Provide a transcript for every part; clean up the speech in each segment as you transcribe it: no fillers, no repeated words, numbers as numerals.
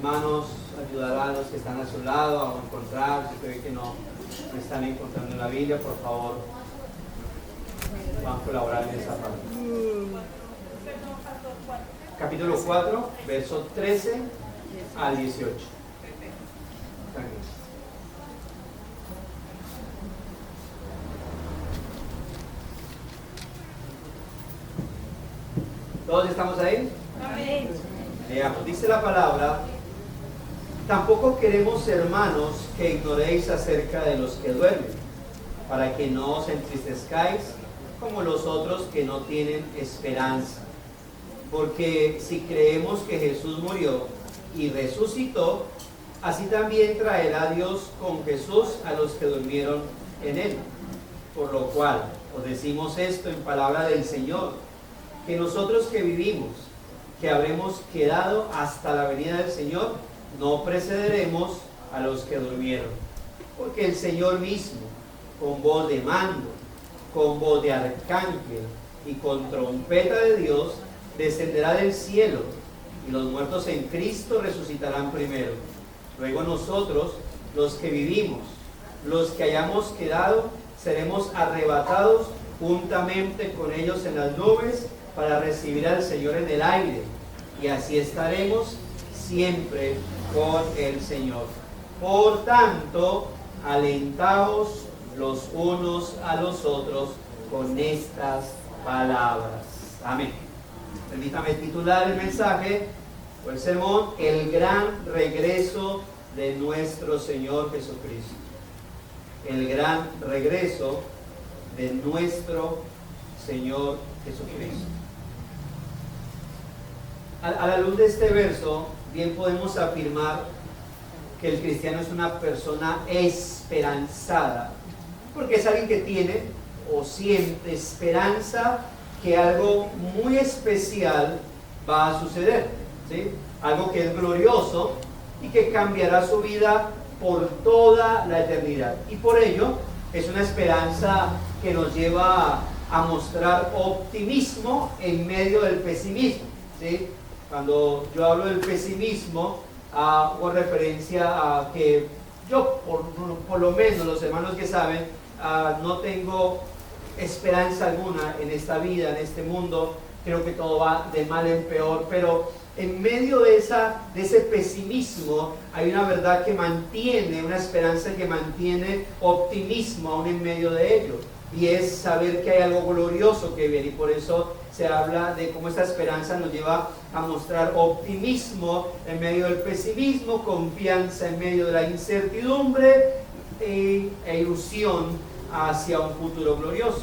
hermanos ayudarán a los que están a su lado a encontrar, si creen que no están encontrando en la Biblia, por favor, van a colaborar en esa parte. Capítulo 4, verso 13 al 18. Tranquilo. ¿Todos estamos ahí? Amén. Leamos, dice la palabra: tampoco queremos, hermanos, que ignoréis acerca de los que duermen, para que no os entristezcáis como los otros que no tienen esperanza. Porque si creemos que Jesús murió y resucitó, así también traerá Dios con Jesús a los que durmieron en él. Por lo cual os decimos esto en palabra del Señor, que nosotros que vivimos, que habremos quedado hasta la venida del Señor, no precederemos a los que durmieron. Porque el Señor mismo, con voz de mando, con voz de arcángel y con trompeta de Dios, descenderá del cielo, y los muertos en Cristo resucitarán primero. Luego nosotros, los que vivimos, los que hayamos quedado, seremos arrebatados juntamente con ellos en las nubes para recibir al Señor en el aire, y así estaremos siempre con el Señor. Por tanto, alentaos los unos a los otros con estas palabras. Amén. Permítame titular el mensaje o el sermón: el gran regreso de nuestro Señor Jesucristo. El gran regreso de nuestro Señor Jesucristo. A la luz de este verso, bien podemos afirmar que el cristiano es una persona esperanzada, porque es alguien que tiene o siente esperanza que algo muy especial va a suceder, ¿sí? Algo que es glorioso y que cambiará su vida por toda la eternidad. Y por ello es una esperanza que nos lleva a mostrar optimismo en medio del pesimismo, ¿sí? Cuando yo hablo del pesimismo, hago referencia a que yo, por lo menos los hermanos que saben, no tengo esperanza alguna en esta vida, en este mundo. Creo que todo va de mal en peor, pero en medio de ese pesimismo hay una verdad que mantiene, una esperanza que mantiene optimismo aún en medio de ello, y es saber que hay algo glorioso que viene. Y por eso se habla de cómo esta esperanza nos lleva a mostrar optimismo en medio del pesimismo, confianza en medio de la incertidumbre e ilusión hacia un futuro glorioso.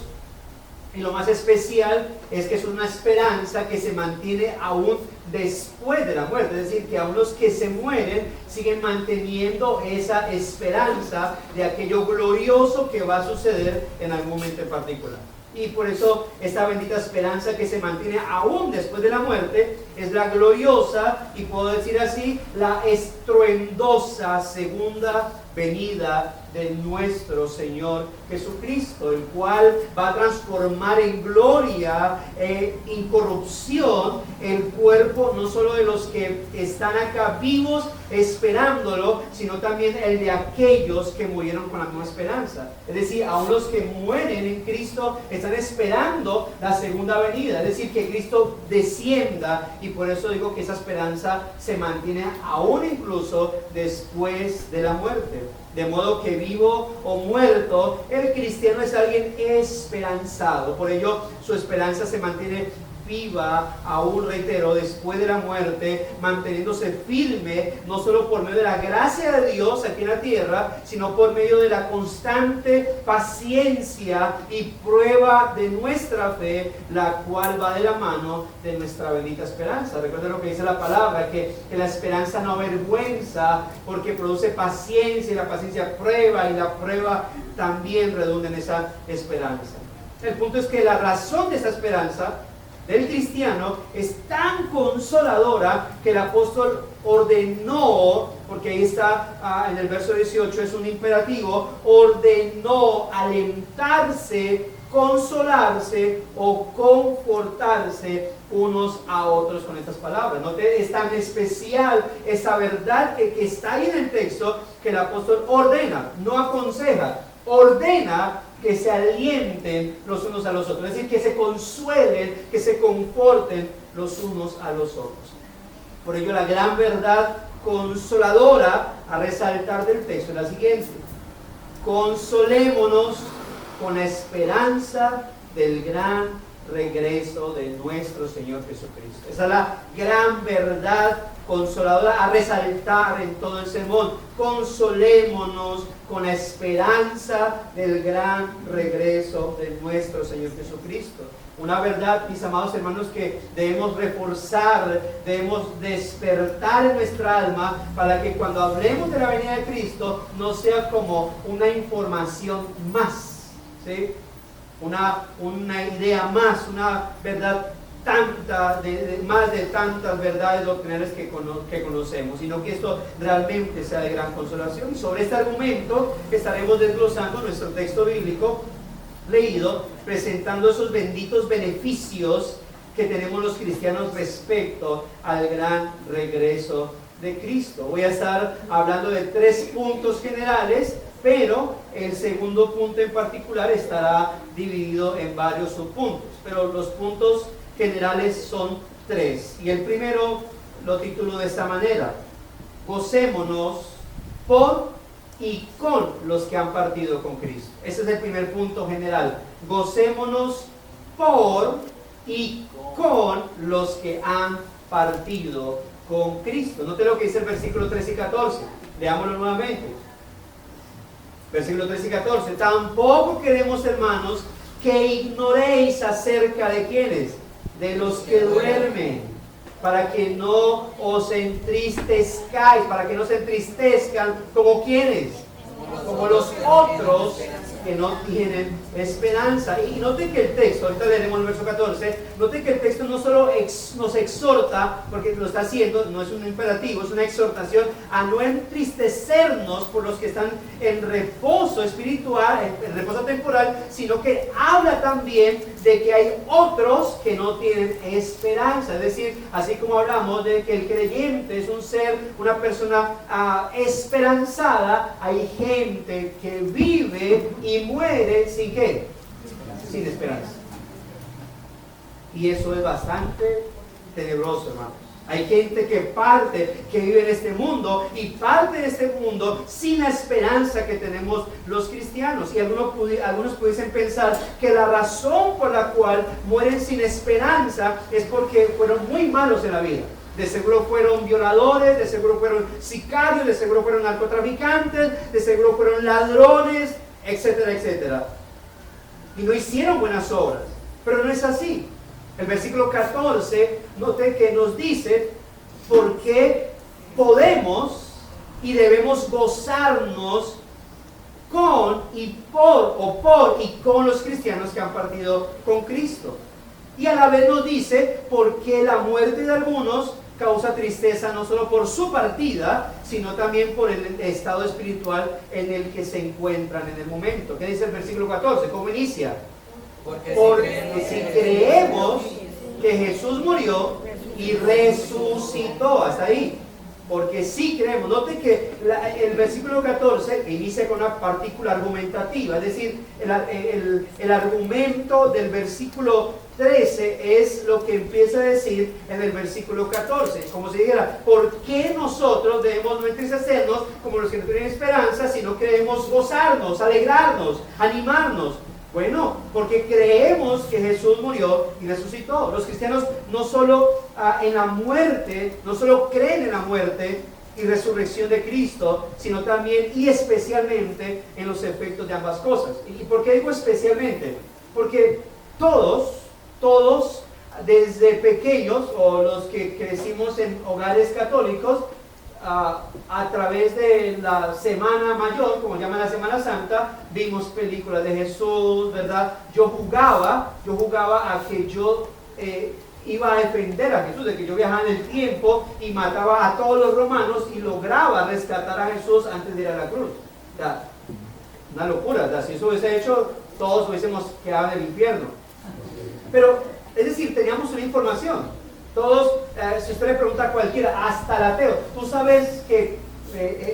Y lo más especial es que es una esperanza que se mantiene aún después de la muerte, es decir, que aún los que se mueren siguen manteniendo esa esperanza de aquello glorioso que va a suceder en algún momento en particular. Y por eso esta bendita esperanza que se mantiene aún después de la muerte es la gloriosa, y puedo decir así, la estruendosa segunda venida de nuestro Señor Jesucristo, el cual va a transformar en gloria, incorrupción, el cuerpo no solo de los que están acá vivos esperándolo, sino también el de aquellos que murieron con la misma esperanza. Es decir, aún los que mueren en Cristo están esperando la segunda venida, es decir, que Cristo descienda, y por eso digo que esa esperanza se mantiene aún incluso después de la muerte. De modo que vivo o muerto, el cristiano es alguien esperanzado. Por ello, su esperanza se mantiene viva, aún reitero, después de la muerte, manteniéndose firme, no solo por medio de la gracia de Dios aquí en la tierra, sino por medio de la constante paciencia y prueba de nuestra fe, la cual va de la mano de nuestra bendita esperanza. Recuerden lo que dice la palabra, que la esperanza no avergüenza, porque produce paciencia, y la paciencia prueba, y la prueba también redunda en esa esperanza. El punto es que la razón de esa esperanza del cristiano es tan consoladora que el apóstol ordenó, porque ahí está en el verso 18, es un imperativo, ordenó alentarse consolarse o confortarse unos a otros con estas palabras. Note, es tan especial esa verdad que está ahí en el texto, que el apóstol ordena, no aconseja, ordena que se alienten los unos a los otros, es decir, que se consuelen, que se conforten los unos a los otros. Por ello, la gran verdad consoladora a resaltar del texto es la siguiente: consolémonos con la esperanza del gran regreso de nuestro Señor Jesucristo. Esa es la gran verdad consoladora a resaltar en todo el sermón. Consolémonos con la esperanza del gran regreso de nuestro Señor Jesucristo. Una verdad, mis amados hermanos, que debemos reforzar, debemos despertar en nuestra alma, para que cuando hablemos de la venida de Cristo no sea como una información más, ¿sí? Una idea más, una verdad más de tantas verdades doctrinales que conocemos, sino que esto realmente sea de gran consolación. Y sobre este argumento estaremos desglosando nuestro texto bíblico leído, presentando esos benditos beneficios que tenemos los cristianos respecto al gran regreso de Cristo. Voy a estar hablando de 3 puntos generales, pero el segundo punto en particular estará dividido en varios subpuntos. Pero los puntos generales son 3. Y el primero lo titulo de esta manera: gocémonos por y con los que han partido con Cristo. Ese es el primer punto general. Gocémonos por y con los que han partido con Cristo. Note lo que dice el versículo 13 y 14. Leámoslo nuevamente. Versículo 13 y 14. Tampoco queremos, hermanos, que ignoréis acerca de quiénes, de los que duermen, para que no os entristezcáis, para que no se entristezcan como quienes, como los otros que no tienen esperanza. Y noten que el texto, ahorita leeremos el verso 14, noten que el texto no solo nos exhorta, porque lo está haciendo, no es un imperativo, es una exhortación a no entristecernos por los que están en reposo espiritual, en reposo temporal, sino que habla también de que hay otros que no tienen esperanza. Es decir, así como hablamos de que el creyente es un ser, una persona esperanzada, hay gente que vive y muere sin ¿qué? Sin esperanza. Y eso es bastante tenebroso, hermanos. Hay gente que vive en este mundo y parte de este mundo sin la esperanza que tenemos los cristianos. Y algunos pudiesen pensar que la razón por la cual mueren sin esperanza es porque fueron muy malos en la vida. De seguro fueron violadores, de seguro fueron sicarios, de seguro fueron narcotraficantes, de seguro fueron ladrones, etcétera, etcétera. Y no hicieron buenas obras. Pero no es así. El versículo 14, note que nos dice por qué podemos y debemos gozarnos con y por y con los cristianos que han partido con Cristo. Y a la vez nos dice por qué la muerte de algunos causa tristeza, no solo por su partida, sino también por el estado espiritual en el que se encuentran en el momento. ¿Qué dice el versículo 14? ¿Cómo inicia? Porque si creemos que Jesús murió y resucitó, hasta ahí. Porque si creemos, note que el versículo 14 inicia con una partícula argumentativa, es decir, el argumento del versículo 13 es lo que empieza a decir en el versículo 14, como si dijera, ¿por qué nosotros debemos no entristecernos como los que no tienen esperanza, sino que debemos gozarnos, alegrarnos, animarnos? Bueno, porque creemos que Jesús murió y resucitó. Los cristianos no solo en la muerte, no solo creen en la muerte y resurrección de Cristo, sino también y especialmente en los efectos de ambas cosas. ¿Y por qué digo especialmente? Porque todos, desde pequeños, o los que crecimos en hogares católicos, a través de la Semana Mayor, como llaman la Semana Santa, vimos películas de Jesús, ¿verdad? Yo jugaba a que yo iba a defender a Jesús, de que yo viajaba en el tiempo y mataba a todos los romanos y lograba rescatar a Jesús antes de ir a la cruz. O sea, una locura, ¿verdad? Si eso hubiese hecho, todos hubiésemos quedado en el infierno. Pero, es decir, teníamos una información. Todos, si usted le pregunta a cualquiera, hasta el ateo, ¿tú sabes que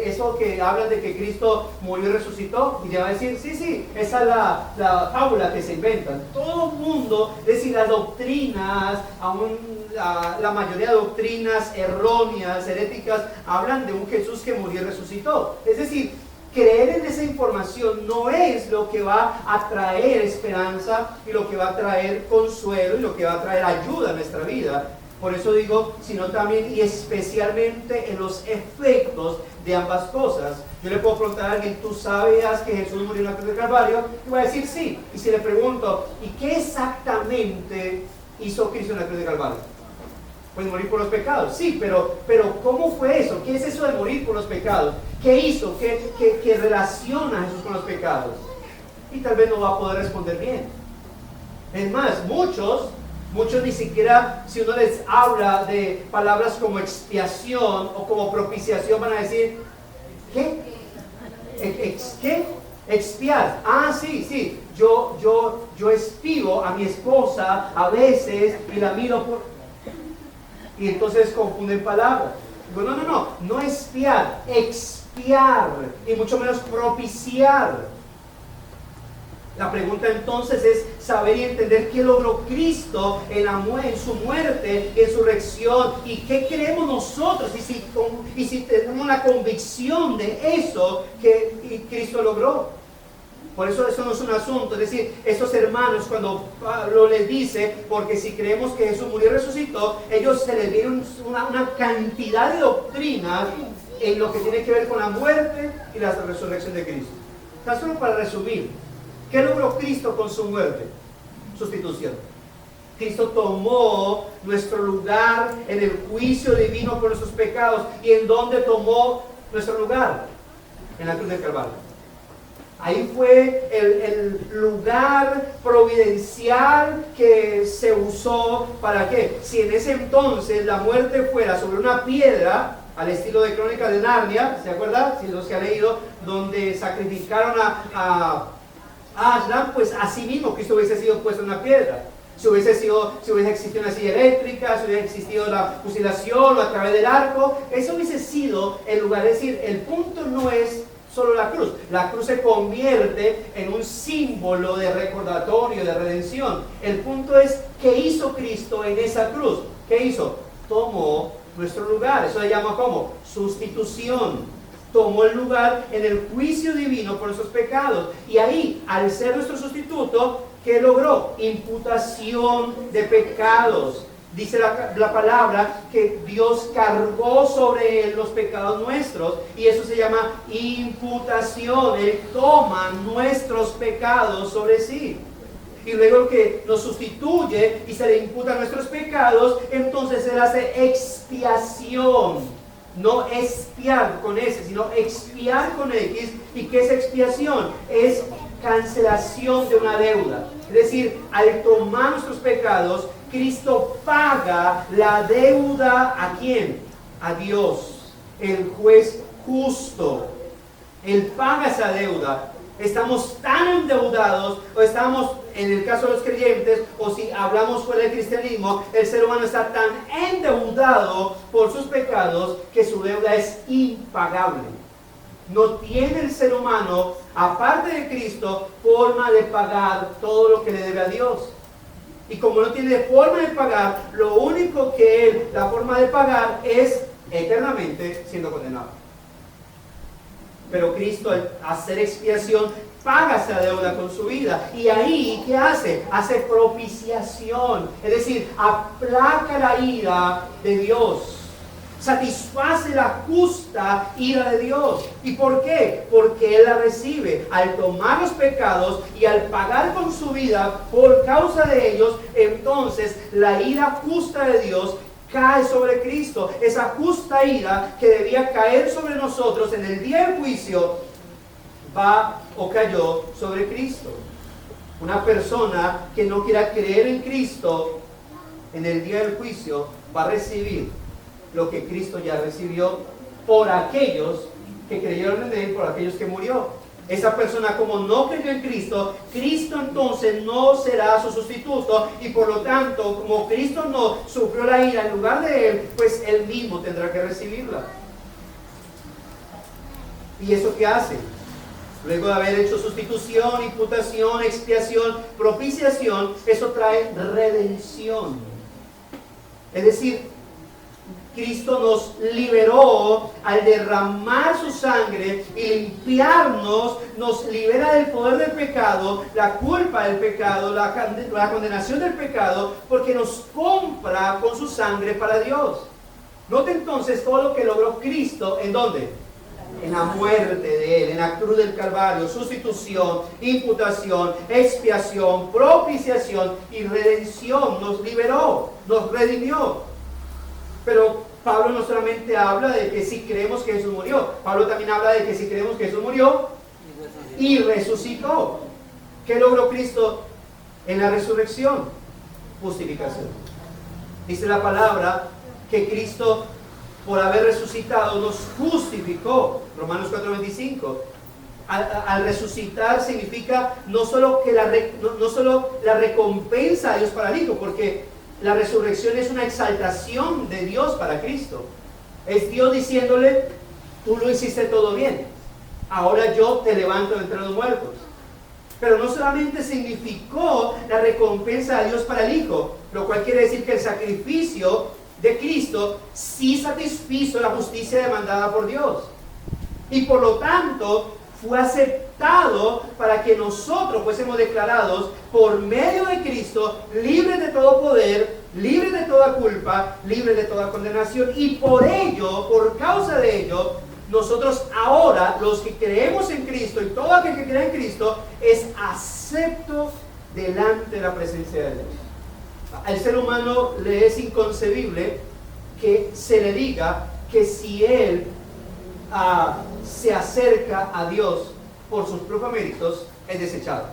eso que hablan de que Cristo murió y resucitó? Y te va a decir, sí, esa es la fábula que se inventan. Todo el mundo, es decir, las doctrinas, aún la mayoría de doctrinas erróneas, heréticas, hablan de un Jesús que murió y resucitó. Es decir, creer en esa información no es lo que va a traer esperanza y lo que va a traer consuelo y lo que va a traer ayuda a nuestra vida. Por eso digo, sino también y especialmente en los efectos de ambas cosas. Yo le puedo preguntar a alguien, ¿tú sabías que Jesús murió en la cruz del Calvario? Y va a decir sí. Y si le pregunto, ¿y qué exactamente hizo Cristo en la cruz del Calvario? Pues morir por los pecados. Sí, pero ¿cómo fue eso? ¿Qué es eso de morir por los pecados? ¿Qué hizo? ¿Qué relaciona a Jesús con los pecados? Y tal vez no va a poder responder bien. Es más, muchos ni siquiera, si uno les habla de palabras como expiación o como propiciación, van a decir, ¿qué? ¿Qué? Expiar. Ah, sí, yo espío a mi esposa a veces y la miro por... Y entonces confunden palabras. Digo, no expiar, expiar, y mucho menos propiciar. La pregunta entonces es saber y entender qué logró Cristo en su muerte, en su resurrección, y qué creemos nosotros, y si tenemos una convicción de eso que Cristo logró. Por eso no es un asunto, es decir, estos hermanos cuando Pablo les dice, porque si creemos que Jesús murió y resucitó, ellos se les dieron una cantidad de doctrinas en lo que tiene que ver con la muerte y la resurrección de Cristo. Tan solo para resumir, ¿qué logró Cristo con su muerte? Sustitución. Cristo tomó nuestro lugar en el juicio divino por nuestros pecados. ¿Y en dónde tomó nuestro lugar? En la cruz del Calvario. Ahí fue el lugar providencial que se usó para qué. Si en ese entonces la muerte fuera sobre una piedra, al estilo de Crónicas de Narnia, ¿se acuerdan? Si los que han leído, donde sacrificaron a Aslan, pues así mismo Cristo hubiese sido puesto en una piedra. Si hubiese existido una silla eléctrica, si hubiese existido la fusilación o a través del arco, eso hubiese sido el lugar. Es decir, el punto no es solo la cruz. La cruz se convierte en un símbolo de recordatorio, de redención. El punto es, ¿qué hizo Cristo en esa cruz? ¿Qué hizo? Tomó nuestro lugar. Eso se llama ¿cómo? Sustitución. Tomó el lugar en el juicio divino por nuestros pecados. Y ahí, al ser nuestro sustituto, ¿qué logró? Imputación de pecados. Dice la palabra que Dios cargó sobre él los pecados nuestros, y eso se llama imputación. Él toma nuestros pecados sobre sí. Y luego que nos sustituye y se le imputan nuestros pecados, entonces Él hace expiación. No expiar con S, sino expiar con X. ¿Y qué es expiación? Es cancelación de una deuda. Es decir, al tomar nuestros pecados, Cristo paga la deuda ¿a quién? A Dios, el juez justo. Él paga esa deuda. Estamos tan endeudados, o estamos, en el caso de los creyentes, o si hablamos fuera del cristianismo, el ser humano está tan endeudado por sus pecados que su deuda es impagable. No tiene el ser humano, aparte de Cristo, forma de pagar todo lo que le debe a Dios. Y como no tiene forma de pagar, lo único que él, la forma de pagar es eternamente siendo condenado. Pero Cristo, al hacer expiación, paga esa deuda con su vida. Y ahí, ¿qué hace? Hace propiciación. Es decir, aplaca la ira de Dios. Satisface la justa ira de Dios. ¿Y por qué? Porque Él la recibe. Al tomar los pecados y al pagar con su vida por causa de ellos, entonces la ira justa de Dios cae sobre Cristo. Esa justa ira que debía caer sobre nosotros en el día del juicio va o cayó sobre Cristo. Una persona que no quiera creer en Cristo en el día del juicio va a recibir lo que Cristo ya recibió por aquellos que creyeron en Él, por aquellos que murió. esa persona como no creyó en Cristo, Cristo entonces no será su sustituto y por lo tanto, como Cristo no sufrió la ira en lugar de él, pues él mismo tendrá que recibirla. ¿Y eso qué hace? Luego de haber hecho sustitución, imputación, expiación, propiciación, eso trae redención. Es decir, Cristo nos liberó al derramar su sangre y limpiarnos, nos libera del poder del pecado, la culpa del pecado, la condenación del pecado, porque nos compra con su sangre para Dios. Note entonces todo lo que logró Cristo, ¿en dónde? En la muerte de Él, en la cruz del Calvario, sustitución, imputación, expiación, propiciación y redención. Nos liberó, nos redimió. Pero Pablo no solamente habla de que si creemos que Jesús murió, Pablo también habla de que si creemos que Jesús murió y resucitó. ¿Qué logró Cristo en la resurrección? Justificación. Dice la palabra que Cristo, por haber resucitado, nos justificó. Romanos 4:25. Al resucitar significa no solo la recompensa a Dios para el Hijo, porque la resurrección es una exaltación de Dios para Cristo. Es Dios diciéndole, tú lo hiciste todo bien, ahora yo te levanto de entre los muertos. Pero no solamente significó la recompensa de Dios para el Hijo, lo cual quiere decir que el sacrificio de Cristo sí satisfizo la justicia demandada por Dios. Y por lo tanto, fue aceptado para que nosotros fuésemos declarados por medio de Cristo libres de todo poder, libres de toda culpa, libres de toda condenación. Y por ello, por causa de ello, nosotros ahora, los que creemos en Cristo y todo aquel que cree en Cristo, es acepto delante de la presencia de Dios. Al ser humano le es inconcebible que se le diga que si él se acerca a Dios por sus propios méritos, es desechado.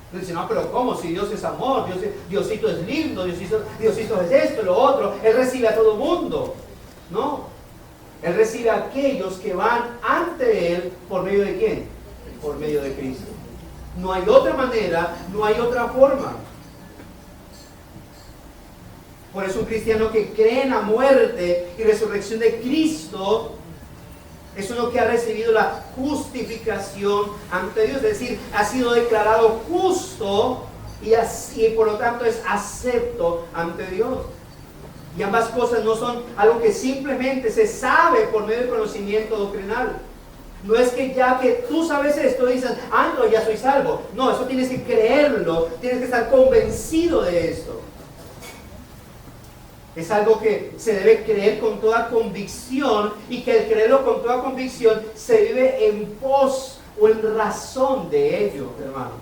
Entonces dice, no, pero ¿cómo? Si Dios es amor, Diosito es lindo, Diosito es esto, lo otro, Él recibe a todo el mundo. No, Él recibe a aquellos que van ante Él, ¿por medio de quién? Por medio de Cristo. No hay otra manera, no hay otra forma. Por eso un cristiano que cree en la muerte y resurrección de Cristo es uno que ha recibido la justificación ante Dios, es decir, ha sido declarado justo y por lo tanto es acepto ante Dios. Y ambas cosas no son algo que simplemente se sabe por medio del conocimiento doctrinal. No es que ya que tú sabes esto dices, no, ya soy salvo. No, eso tienes que creerlo, tienes que estar convencido de esto. Es algo que se debe creer con toda convicción y que al creerlo con toda convicción se vive en pos o en razón de ello, hermanos.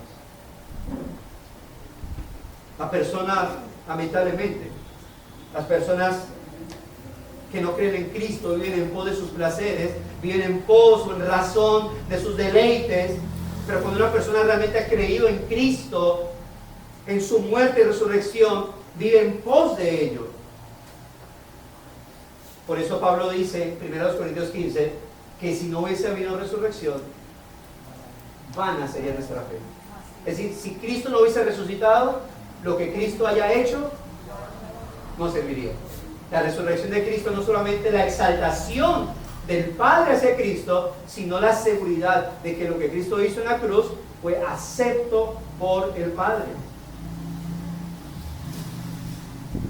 La persona, lamentablemente, las personas que no creen en Cristo viven en pos de sus placeres, viven en pos o en razón de sus deleites, pero cuando una persona realmente ha creído en Cristo, en su muerte y resurrección, vive en pos de ello. Por eso Pablo dice en 1 Corintios 15 que si no hubiese habido resurrección, vana sería nuestra fe. Es decir, si Cristo no hubiese resucitado, lo que Cristo haya hecho no serviría. La resurrección de Cristo no solamente la exaltación del Padre hacia Cristo, sino la seguridad de que lo que Cristo hizo en la cruz fue acepto por el Padre.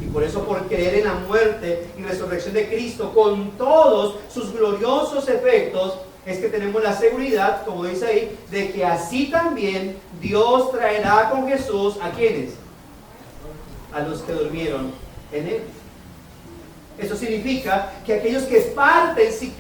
Y por eso, por creer en la muerte y resurrección de Cristo con todos sus gloriosos efectos, es que tenemos la seguridad, como dice ahí, de que así también Dios traerá con Jesús ¿a quiénes? A los que durmieron en Él. Eso significa que aquellos que parten sin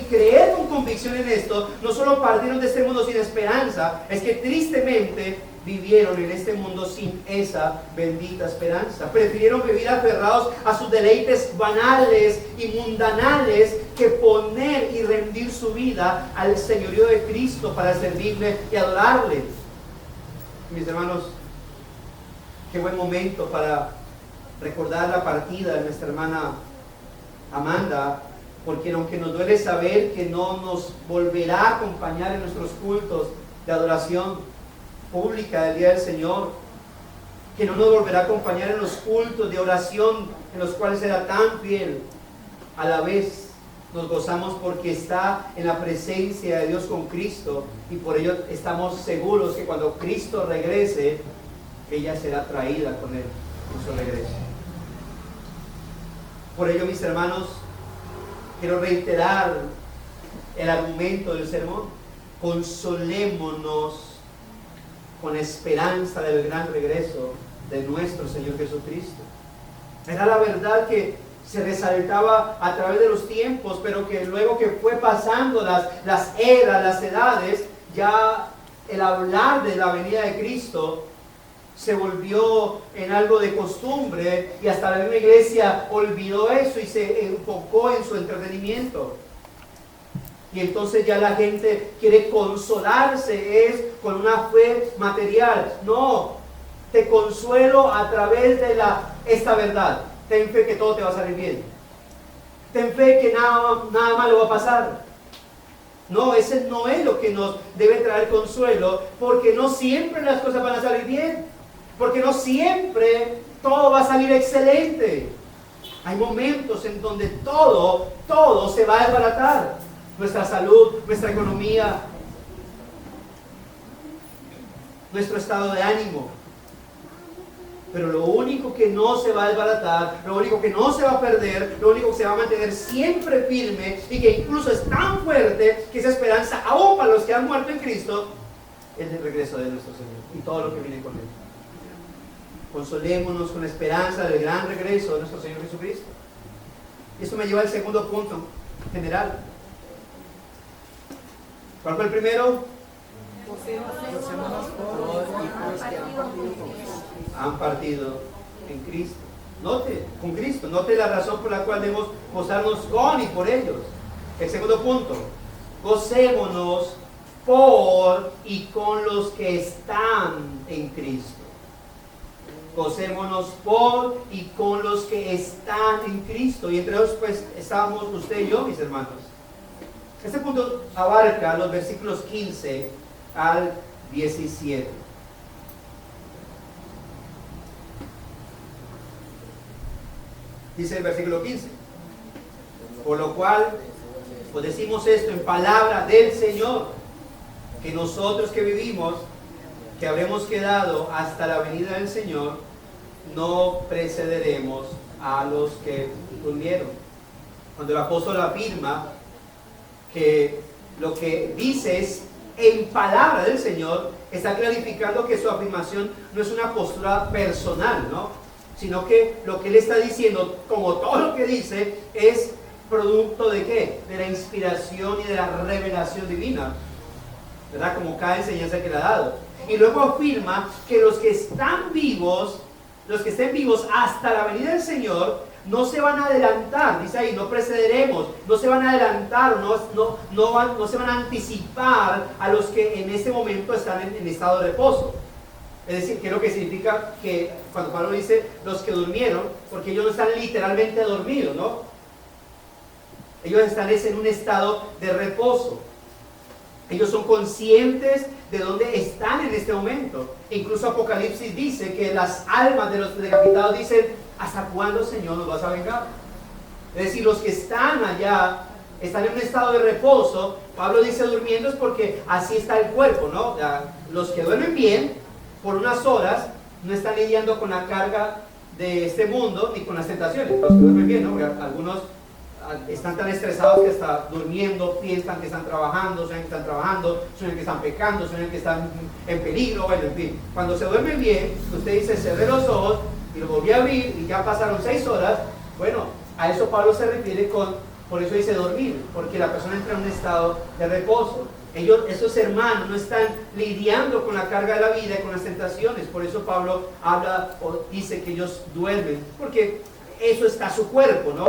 creer con convicción en esto, no solo partieron de este mundo sin esperanza, es que tristemente vivieron en este mundo sin esa bendita esperanza. Prefirieron vivir aferrados a sus deleites banales y mundanales que poner y rendir su vida al señorío de Cristo para servirle y adorarle. Mis hermanos, qué buen momento para recordar la partida de nuestra hermana Amanda porque aunque nos duele saber que no nos volverá a acompañar en nuestros cultos de adoración pública del Día del Señor, que no nos volverá a acompañar en los cultos de oración en los cuales era tan fiel, a la vez nos gozamos porque está en la presencia de Dios con Cristo, y por ello estamos seguros que cuando Cristo regrese, ella será traída con Él en su regreso. Por ello, mis hermanos, quiero reiterar el argumento del sermón: consolémonos con esperanza del gran regreso de nuestro Señor Jesucristo. Era la verdad que se resaltaba a través de los tiempos, pero que luego que fue pasando las eras, las edades, ya el hablar de la venida de Cristo se volvió en algo de costumbre, y hasta la misma iglesia olvidó eso y se enfocó en su entretenimiento. Y entonces ya la gente quiere consolarse es con una fe material. No, te consuelo a través de esta verdad. Ten fe que todo te va a salir bien. Ten fe que nada malo va a pasar. No, ese no es lo que nos debe traer consuelo, porque no siempre las cosas van a salir bien, porque no siempre todo va a salir excelente. Hay momentos en donde todo se va a desbaratar. Nuestra salud, nuestra economía, nuestro estado de ánimo. Pero lo único que no se va a desbaratar, lo único que no se va a perder, lo único que se va a mantener siempre firme, y que incluso es tan fuerte que esa esperanza, aún para los que han muerto en Cristo, es el regreso de nuestro Señor y todo lo que viene con Él. Consolémonos con la esperanza del gran regreso de nuestro Señor Jesucristo. Y esto me lleva al segundo punto general. ¿Cuál fue el primero? Han partido en Cristo. Note, con Cristo. Note la razón por la cual debemos gozarnos con y por ellos. El segundo punto: gocémonos por y con los que están en Cristo. Gocémonos por y con los que están en Cristo. Y entre ellos pues estábamos usted y yo, mis hermanos. Este punto abarca los versículos 15 al 17. Dice el versículo 15: por lo cual, pues decimos esto en palabra del Señor, que nosotros que vivimos, que habremos quedado hasta la venida del Señor, no precederemos a los que durmieron. Cuando el apóstol afirma que lo que dice es en palabra del Señor, está clarificando que su afirmación no es una postura personal, ¿no? Sino que lo que él está diciendo, como todo lo que dice, es producto de ¿qué? De la inspiración y de la revelación divina, ¿verdad? Como cada enseñanza que le ha dado. Y luego afirma que los que están vivos, los que estén vivos hasta la venida del Señor, no se van a adelantar, dice ahí, no precederemos, no se van a adelantar, no se van a anticipar a los que en este momento están en estado de reposo. Es decir, ¿qué es lo que significa? Que cuando Pablo dice los que durmieron, porque ellos no están literalmente dormidos, ¿no? Ellos están en un estado de reposo. Ellos son conscientes de dónde están en este momento. Incluso Apocalipsis dice que las almas de los decapitados dicen: ¿hasta cuándo, Señor, nos vas a vengar? Es decir, los que están allá están en un estado de reposo. Pablo dice durmiendo es porque así está el cuerpo, ¿no? Los que duermen bien por unas horas no están lidiando con la carga de este mundo ni con las tentaciones. Los que duermen bien, ¿no? Porque algunos están tan estresados que hasta durmiendo piensan que están trabajando, sueñan que están trabajando, sueñan que están pecando, sueñan que están en peligro, bueno, en fin. Cuando se duerme bien, usted dice: cerré los ojos y lo volví a abrir y ya pasaron 6 horas. Bueno, a eso Pablo se refiere por eso dice dormir, porque la persona entra en un estado de reposo. Esos hermanos no están lidiando con la carga de la vida y con las tentaciones. Por eso Pablo habla o dice que ellos duermen, porque eso está su cuerpo, ¿no?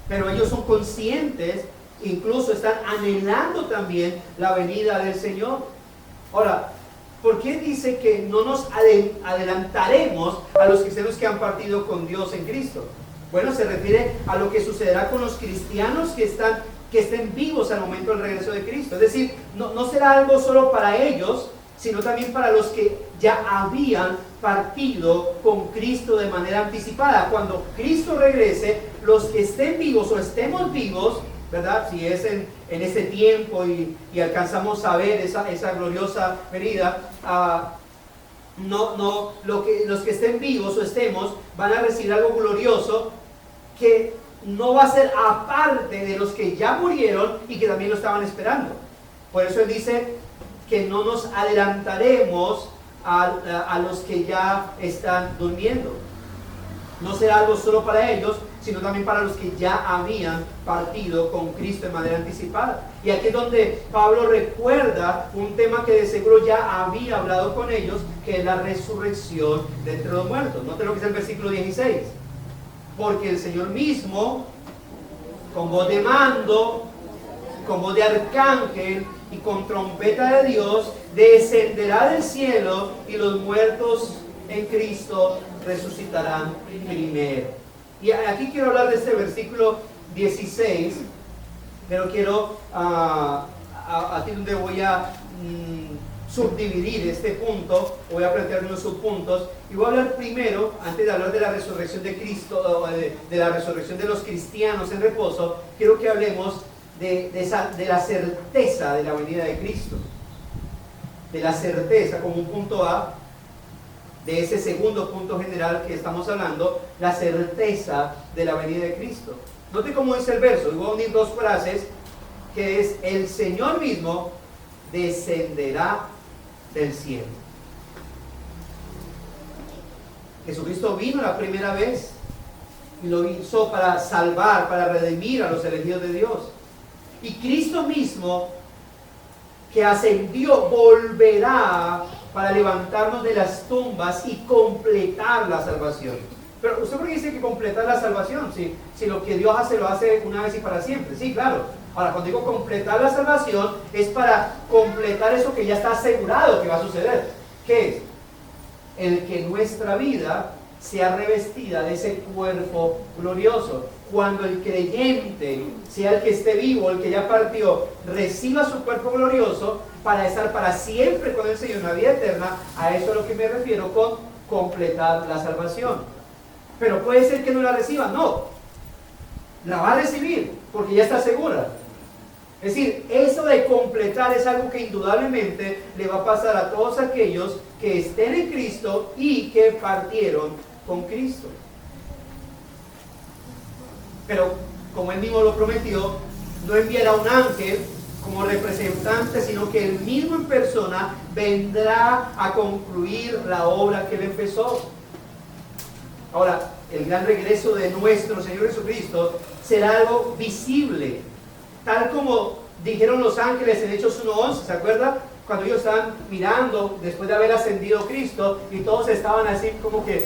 Pero ellos son conscientes, incluso están anhelando también la venida del Señor. Ahora, ¿por qué dice que no nos adelantaremos a los cristianos que han partido con Dios en Cristo? Bueno, se refiere a lo que sucederá con los cristianos que estén vivos al momento del regreso de Cristo. Es decir, no será algo solo para ellos, sino también para los que ya habían partido con Cristo de manera anticipada. Cuando Cristo regrese, los que estén vivos o estemos vivos, ¿verdad? Si es en ese tiempo y alcanzamos a ver esa gloriosa venida, los que estén vivos o estemos van a recibir algo glorioso que no va a ser aparte de los que ya murieron y que también lo estaban esperando. Por eso él dice que no nos adelantaremos a los que ya están durmiendo. No será algo solo para ellos, sino también para los que ya habían partido con Cristo de manera anticipada. Y aquí es donde Pablo recuerda un tema que de seguro ya había hablado con ellos, que es la resurrección de entre los muertos. Noten lo que es el versículo 16. Porque el Señor mismo, con voz de mando, con voz de arcángel y con trompeta de Dios, descenderá del cielo y los muertos en Cristo resucitarán primero. Y aquí quiero hablar de este versículo 16, pero quiero aquí donde voy a subdividir este punto, voy a plantear unos subpuntos, y voy a hablar primero, antes de hablar de la resurrección de Cristo, de la resurrección de los cristianos en reposo, quiero que hablemos de la certeza de la venida de Cristo, de la certeza como un punto A, de ese segundo punto general que estamos hablando, la certeza de la venida de Cristo. Note cómo dice el verso, y voy a unir dos frases, que es: el Señor mismo descenderá del cielo. Jesucristo vino la primera vez y lo hizo para salvar, para redimir a los elegidos de Dios. Y Cristo mismo, que ascendió, volverá para levantarnos de las tumbas y completar la salvación. Pero ¿usted por qué dice que completar la salvación? Si lo que Dios hace, lo hace una vez y para siempre. Sí, claro. Ahora, cuando digo completar la salvación, es para completar eso que ya está asegurado que va a suceder. ¿Qué es? El que nuestra vida sea revestida de ese cuerpo glorioso. Cuando el creyente, sea el que esté vivo, el que ya partió, reciba su cuerpo glorioso para estar para siempre con el Señor en la vida eterna, a eso es a lo que me refiero con completar la salvación. Pero puede ser que no la reciba, no, la va a recibir porque ya está segura. Es decir, eso de completar es algo que indudablemente le va a pasar a todos aquellos que estén en Cristo y que partieron con Cristo. Pero como él mismo lo prometió, no enviará un ángel como representante, sino que él mismo en persona vendrá a concluir la obra que él empezó. Ahora, el gran regreso de nuestro Señor Jesucristo será algo visible, tal como dijeron los ángeles en Hechos 1:11, ¿se acuerdan? Cuando ellos estaban mirando después de haber ascendido Cristo y todos estaban así como que,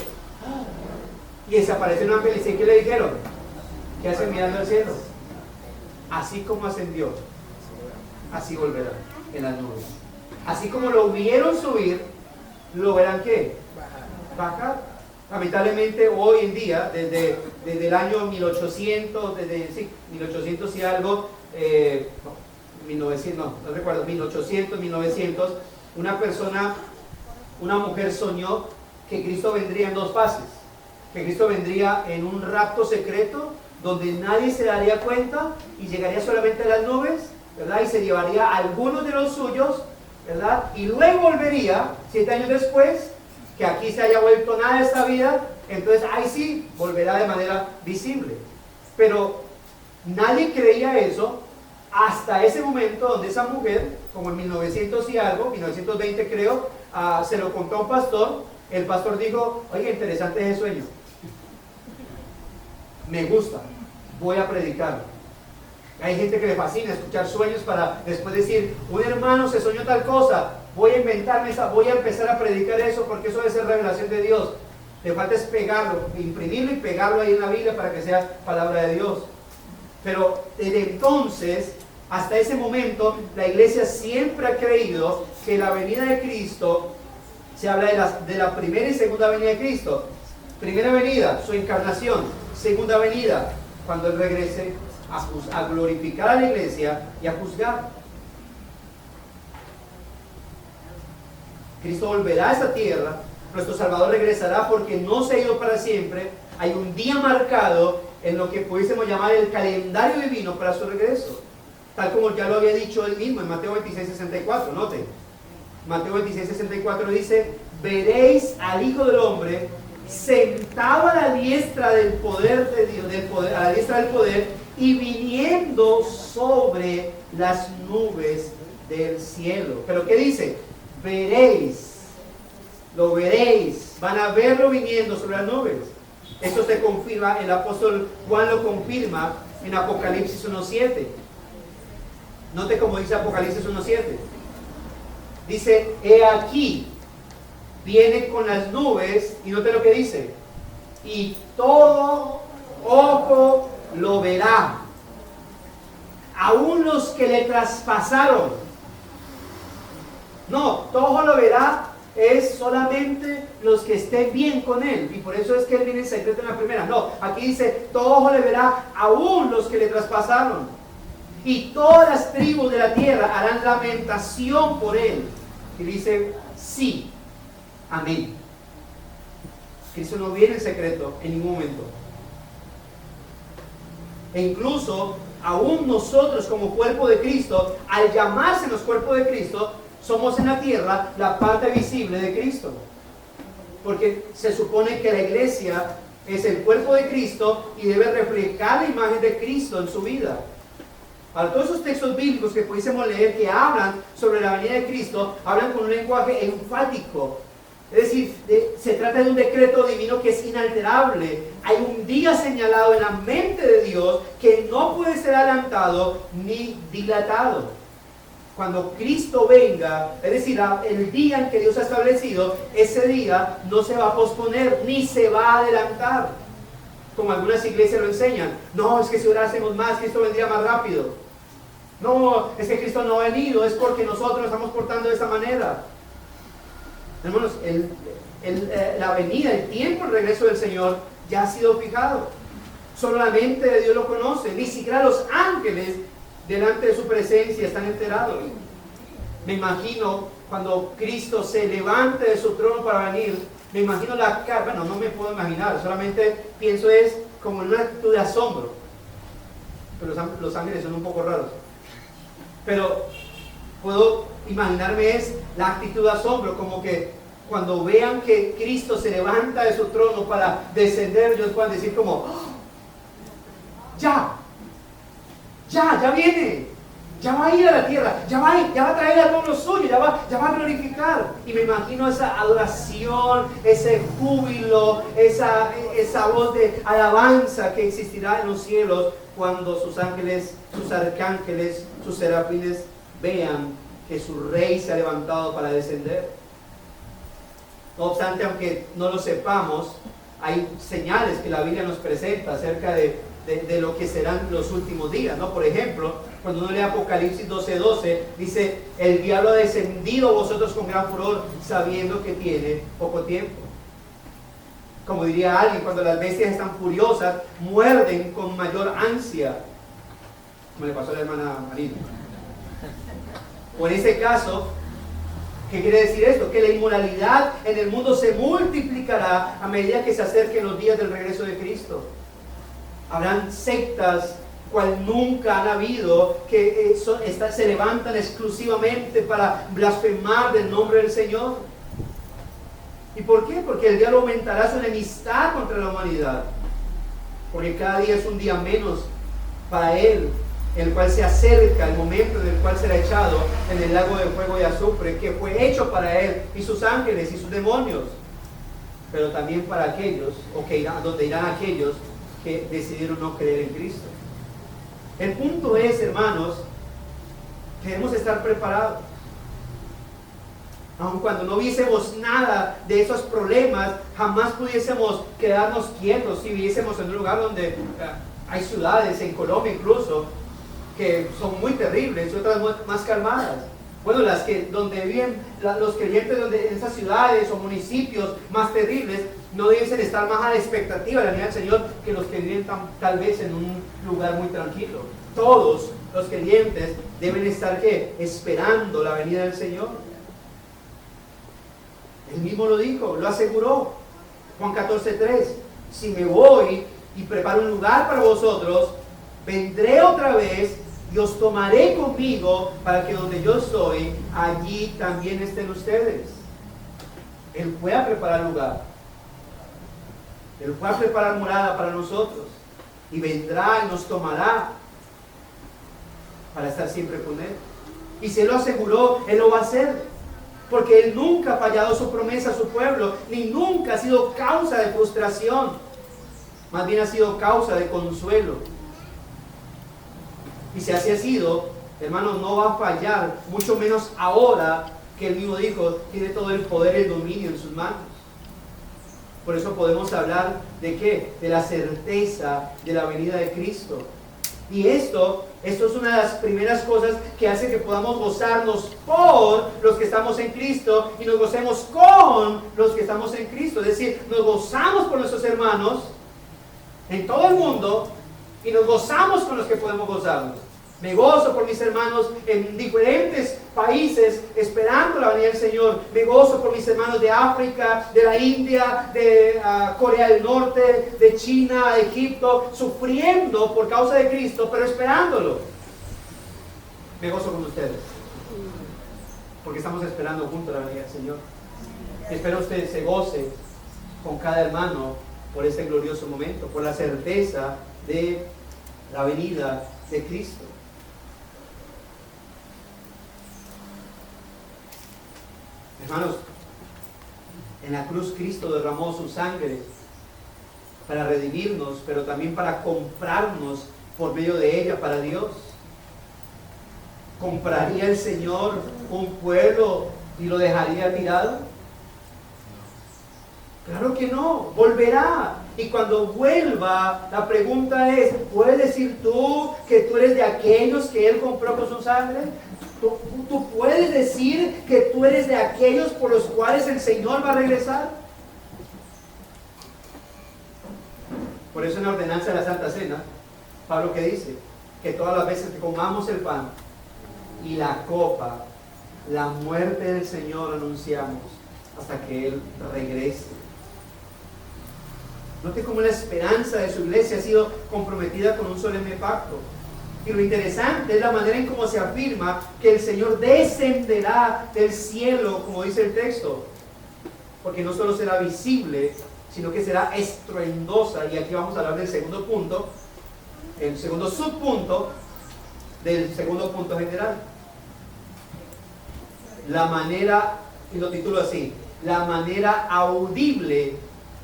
y desapareció un ángel y dice, ¿qué le dijeron? ¿Qué hacen mirando al cielo? Así como ascendió, así volverá en las nubes. Así como lo vieron subir, lo verán ¿qué? Bajar. Lamentablemente hoy en día, desde el año 1800, 1800 y algo, 1800, 1900, una mujer soñó que Cristo vendría en dos fases. Que Cristo vendría en un rapto secreto, donde nadie se daría cuenta y llegaría solamente a las nubes, ¿verdad? Y se llevaría a algunos de los suyos, ¿verdad? Y luego volvería, 7 años después, que aquí se haya vuelto nada de esta vida, entonces ahí sí volverá de manera visible. Pero nadie creía eso hasta ese momento donde esa mujer, como en 1900 y algo, 1920 creo, se lo contó a un pastor. El pastor dijo, oye, interesante es ese sueño. Me gusta, voy a predicarlo. Hay gente que le fascina escuchar sueños para después decir, un hermano se soñó tal cosa, voy a inventarme esa, voy a empezar a predicar eso porque eso debe ser revelación de Dios. Le falta es pegarlo, imprimirlo y pegarlo ahí en la Biblia para que sea palabra de Dios. Pero desde entonces hasta ese momento la iglesia siempre ha creído que la venida de Cristo, se habla de la primera y segunda venida de Cristo. Primera venida, su encarnación. segunda venida, cuando Él regrese a glorificar a la iglesia y a juzgar. Cristo volverá a esta tierra, nuestro Salvador regresará porque no se ha ido para siempre. Hay un día marcado en lo que pudiésemos llamar el calendario divino para su regreso, tal como ya lo había dicho él mismo en Mateo 26:64. Noten, Mateo 26:64 dice: veréis al Hijo del Hombre sentado a la diestra del poder de Dios, a la diestra del poder, y viniendo sobre las nubes del cielo. ¿Pero qué dice? Veréis, lo veréis, van a verlo viniendo sobre las nubes. Esto se confirma, el apóstol Juan lo confirma en Apocalipsis 1:7. Note cómo dice Apocalipsis 1:7. Dice: he aquí, viene con las nubes, y note lo que dice: y todo ojo lo verá, aún los que le traspasaron. No, todo ojo lo verá es solamente los que estén bien con Él, y por eso es que Él viene en secreto en la primera. No, aquí dice: todo ojo le verá, aún los que le traspasaron, y todas las tribus de la tierra harán lamentación por Él. Y dice: sí, amén. Cristo no viene en secreto en ningún momento. E incluso, aún nosotros como cuerpo de Cristo, al llamársenos cuerpo de Cristo, somos en la tierra la parte visible de Cristo. Porque se supone que la iglesia es el cuerpo de Cristo y debe reflejar la imagen de Cristo en su vida. Ahora, todos esos textos bíblicos que pudiésemos leer que hablan sobre la venida de Cristo, hablan con un lenguaje enfático. Es decir, se trata de un decreto divino que es inalterable. Hay un día señalado en la mente de Dios que no puede ser adelantado ni dilatado. Cuando Cristo venga, es decir, el día en que Dios ha establecido, ese día no se va a posponer ni se va a adelantar, como algunas iglesias lo enseñan. No, es que si orásemos más, Cristo vendría más rápido. No, es que Cristo no ha venido, es porque nosotros nos estamos portando de esa manera. Hermanos, la venida, el tiempo, el regreso del Señor ya ha sido fijado. Solo la mente de Dios lo conoce. Ni siquiera los ángeles delante de su presencia están enterados. Me imagino cuando Cristo se levante de su trono para venir, me imagino la cara, bueno, no me puedo imaginar, solamente pienso es como en una actitud de asombro. Pero los ángeles son un poco raros. Pero puedo imaginarme es la actitud de asombro, como que cuando vean que Cristo se levanta de su trono para descender, ellos puedan decir como: ¡oh! ya viene, ya va a ir a la tierra, ya va a traer a todos los suyos, ya va a glorificar. Y me imagino esa adoración, ese júbilo, esa voz de alabanza que existirá en los cielos cuando sus ángeles, sus arcángeles, sus serafines vean que su rey se ha levantado para descender. No obstante, aunque no lo sepamos, hay señales que la Biblia nos presenta acerca de lo que serán los últimos días, ¿no? Por ejemplo, cuando uno lee Apocalipsis 12:12, dice: el diablo ha descendido a vosotros con gran furor, sabiendo que tiene poco tiempo. Como diría alguien, cuando las bestias están furiosas, muerden con mayor ansia, como le pasó a la hermana Marina. O en ese caso, ¿qué quiere decir esto? Que la inmoralidad en el mundo se multiplicará a medida que se acerquen los días del regreso de Cristo. Habrán sectas cual nunca han habido, que se levantan exclusivamente para blasfemar del nombre del Señor. ¿Y por qué? Porque el diablo aumentará su enemistad contra la humanidad, porque cada día es un día menos para él, el cual se acerca el momento en el cual será echado en el lago de fuego y azufre, que fue hecho para él y sus ángeles y sus demonios, pero también para aquellos, donde irán aquellos que decidieron no creer en Cristo. El punto es, hermanos, que debemos estar preparados. Aun cuando no viésemos nada de esos problemas, jamás pudiésemos quedarnos quietos si viviésemos en un lugar donde hay ciudades, en Colombia incluso, que son muy terribles y otras más calmadas. Bueno, donde viven los creyentes en esas ciudades o municipios más terribles, no deben estar más a la expectativa de la venida del Señor que los que viven tal vez en un lugar muy tranquilo. Todos los creyentes deben estar ¿qué? Esperando la venida del Señor. Él mismo lo dijo, lo aseguró. Juan 14:3, si me voy y preparo un lugar para vosotros, vendré otra vez y os tomaré conmigo para que donde yo estoy, allí también estén ustedes. Él fue a preparar lugar. Él fue a preparar morada para nosotros. Y vendrá y nos tomará para estar siempre con Él. Y si Él lo aseguró, Él lo va a hacer. Porque Él nunca ha fallado su promesa a su pueblo, ni nunca ha sido causa de frustración. Más bien ha sido causa de consuelo. Y si así ha sido, hermano, no va a fallar, mucho menos ahora que Él mismo dijo, tiene todo el poder y el dominio en sus manos. Por eso podemos hablar de ¿qué? De la certeza de la venida de Cristo. Y esto es una de las primeras cosas que hace que podamos gozarnos por los que estamos en Cristo y nos gocemos con los que estamos en Cristo. Es decir, nos gozamos por nuestros hermanos en todo el mundo y nos gozamos con los que podemos gozarnos. Me gozo por mis hermanos en diferentes países esperando la venida del Señor. Me gozo por mis hermanos de África, de la India, de Corea del Norte, de China, de Egipto, sufriendo por causa de Cristo, pero esperándolo. Me gozo con ustedes, porque estamos esperando juntos la venida del Señor. Espero usted se goce con cada hermano por este glorioso momento, por la certeza de la venida de Cristo. Hermanos, en la cruz Cristo derramó su sangre para redimirnos, pero también para comprarnos por medio de ella para Dios. ¿Compraría el Señor un pueblo y lo dejaría tirado? Claro que no, volverá. Y cuando vuelva, la pregunta es, ¿puedes decir tú que tú eres de aquellos que Él compró con su sangre? ¿Tú puedes decir que tú eres de aquellos por los cuales el Señor va a regresar? Por eso en la ordenanza de la Santa Cena, Pablo que dice, que todas las veces que comamos el pan y la copa, la muerte del Señor anunciamos hasta que Él regrese. Note cómo la esperanza de su iglesia ha sido comprometida con un solemne pacto. Y lo interesante es la manera en cómo se afirma que el Señor descenderá del cielo, como dice el texto. Porque no solo será visible, sino que será estruendosa. Y aquí vamos a hablar del segundo punto, el segundo subpunto del segundo punto general. La manera, y lo titulo así, la manera audible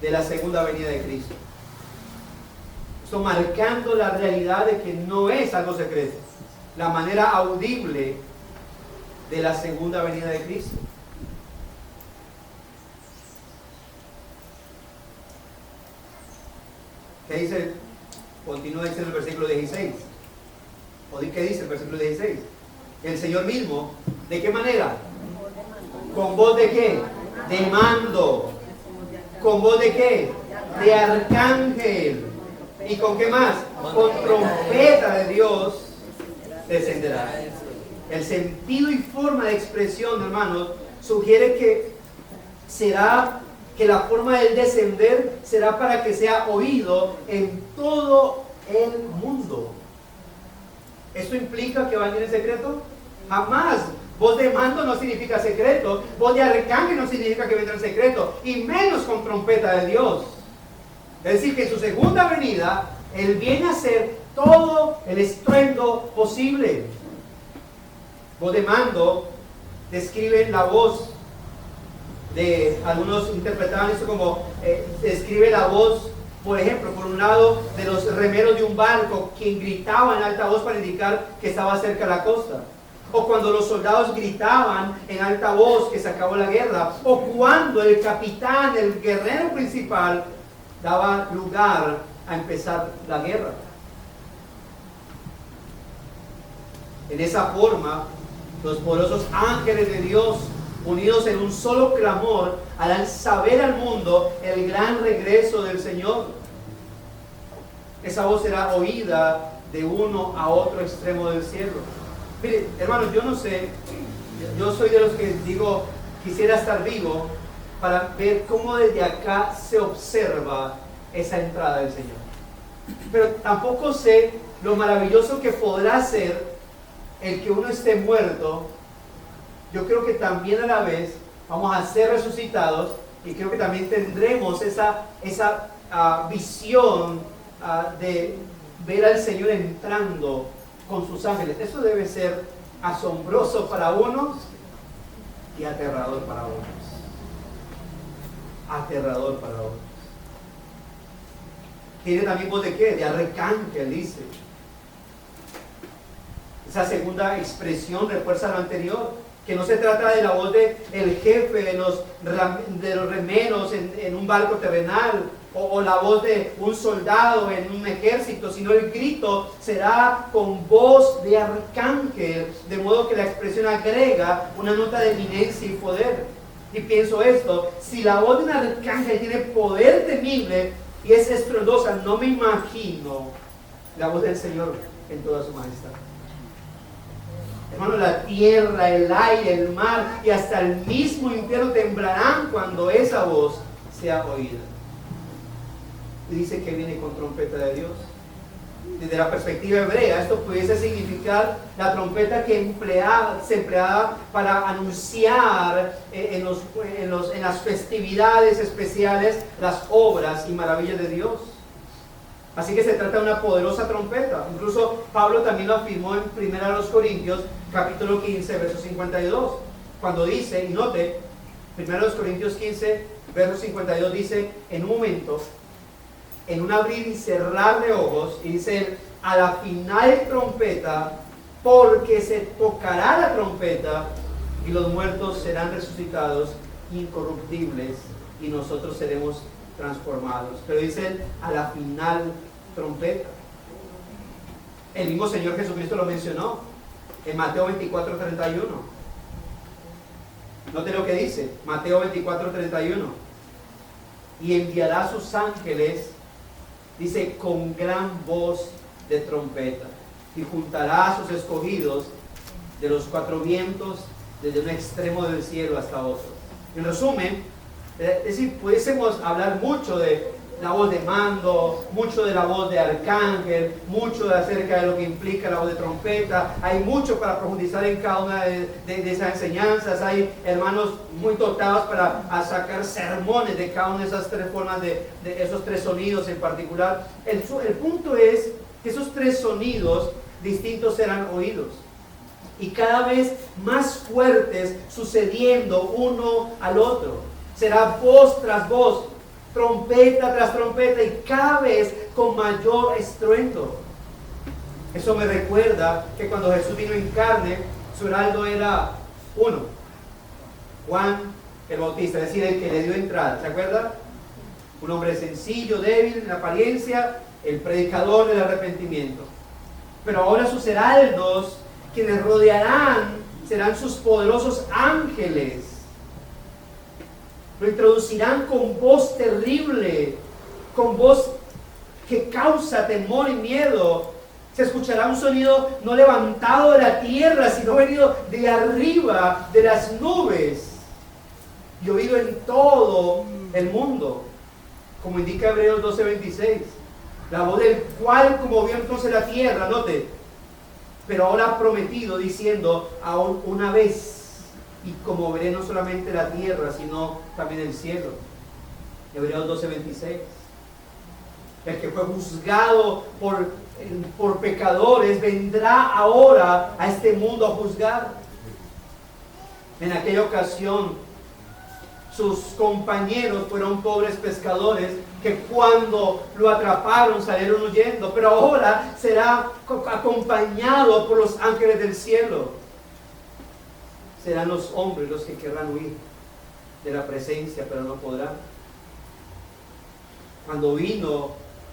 de la segunda venida de Cristo. Esto marcando la realidad de que no es algo secreto. La manera audible de la segunda venida de Cristo. ¿Qué dice? Continúa diciendo el versículo 16. ¿Qué dice el versículo 16? El Señor mismo, ¿de qué manera? ¿Con voz de qué? De mando. ¿Con voz de qué? De arcángel. ¿Y con qué más? Con trompeta de Dios descenderá. El sentido y forma de expresión, hermanos, sugiere que la forma del descender será para que sea oído en todo el mundo. ¿Esto implica que va a venir en secreto? Jamás. Voz de mando no significa secreto. Voz de arcángel no significa que vendrá en secreto. Y menos con trompeta de Dios. Es decir, que en su segunda venida, Él viene a hacer todo el estruendo posible. Voz de mando describe la voz de, algunos interpretaban esto como, describe la voz, por ejemplo, por un lado, de los remeros de un barco, quien gritaba en alta voz para indicar que estaba cerca de la costa. O cuando los soldados gritaban en alta voz que se acabó la guerra. O cuando el capitán, el guerrero principal, daba lugar a empezar la guerra. En esa forma, Los poderosos ángeles de Dios, unidos en un solo clamor, harán saber al mundo el gran regreso del Señor. Esa voz será oída de uno a otro extremo del cielo. Mire, hermanos, yo no sé, yo soy de los que digo, quisiera estar vivo para ver cómo desde acá se observa esa entrada del Señor. Pero tampoco sé lo maravilloso que podrá ser el que uno esté muerto. Yo creo que también a la vez vamos a ser resucitados y creo que también tendremos esa visión de ver al Señor entrando con sus ángeles. Eso debe ser asombroso para unos y aterrador para otros. Aterrador para otros. Tiene también voz de qué? De arcángel, dice. Esa segunda expresión refuerza lo anterior, que no se trata de la voz del jefe de los remeros en un barco terrenal, o la voz de un soldado en un ejército, sino el grito será con voz de arcángel, de modo que la expresión agrega una nota de eminencia y poder. Y pienso esto, si la voz de un arcángel tiene poder temible y es estruendosa, no me imagino la voz del Señor en toda su majestad. Hermano, la tierra, el aire, el mar y hasta el mismo infierno temblarán cuando esa voz sea oída. Y dice que viene con trompeta de Dios. Desde la perspectiva hebrea, esto pudiese significar la trompeta que se empleaba para anunciar en las festividades especiales las obras y maravillas de Dios. Así que se trata de una poderosa trompeta. Incluso Pablo también lo afirmó en 1 Corintios, capítulo 15, verso 52, cuando dice, y note, 1 Corintios 15, verso 52 dice, en un momento, en un abrir y cerrar de ojos, y dice, a la final trompeta, porque se tocará la trompeta, y los muertos serán resucitados incorruptibles, y nosotros seremos transformados. Pero dice, a la final trompeta. El mismo Señor Jesucristo lo mencionó en Mateo 24, 31. Note lo que dice, Mateo 24, 31. Y enviará a sus ángeles, dice, con gran voz de trompeta, y juntará a sus escogidos de los cuatro vientos, desde un extremo del cielo hasta otro. En resumen, es decir, pudiésemos hablar mucho de la voz de mando, mucho de la voz de arcángel, mucho acerca de lo que implica la voz de trompeta. Hay mucho para profundizar en cada una de esas enseñanzas. Hay hermanos muy dotados para sacar sermones de cada una de esas tres formas, de esos tres sonidos en particular. El punto es que esos tres sonidos distintos serán oídos, y cada vez más fuertes, sucediendo uno al otro. Será voz tras voz, trompeta tras trompeta, y cada vez con mayor estruendo. Eso me recuerda que cuando Jesús vino en carne, su heraldo era uno: Juan el Bautista, es decir, el que le dio entrada. ¿Se acuerda? Un hombre sencillo, débil en apariencia, el predicador del arrepentimiento. Pero ahora sus heraldos, quienes rodearán, serán sus poderosos ángeles. Lo introducirán con voz terrible, con voz que causa temor y miedo. Se escuchará un sonido no levantado de la tierra, sino venido de arriba, de las nubes, y oído en todo el mundo, como indica Hebreos 12:26. La voz del cual conmovió entonces la tierra, note, pero ahora ha prometido, diciendo, aún una vez, y conmoveré no solamente la tierra, sino también el cielo. Hebreos 12:26. El que fue juzgado por pecadores vendrá ahora a este mundo a juzgar. En aquella ocasión, sus compañeros fueron pobres pescadores que cuando lo atraparon salieron huyendo, pero ahora será acompañado por los ángeles del cielo. Serán los hombres los que querrán huir de la presencia, pero no podrán. Cuando vino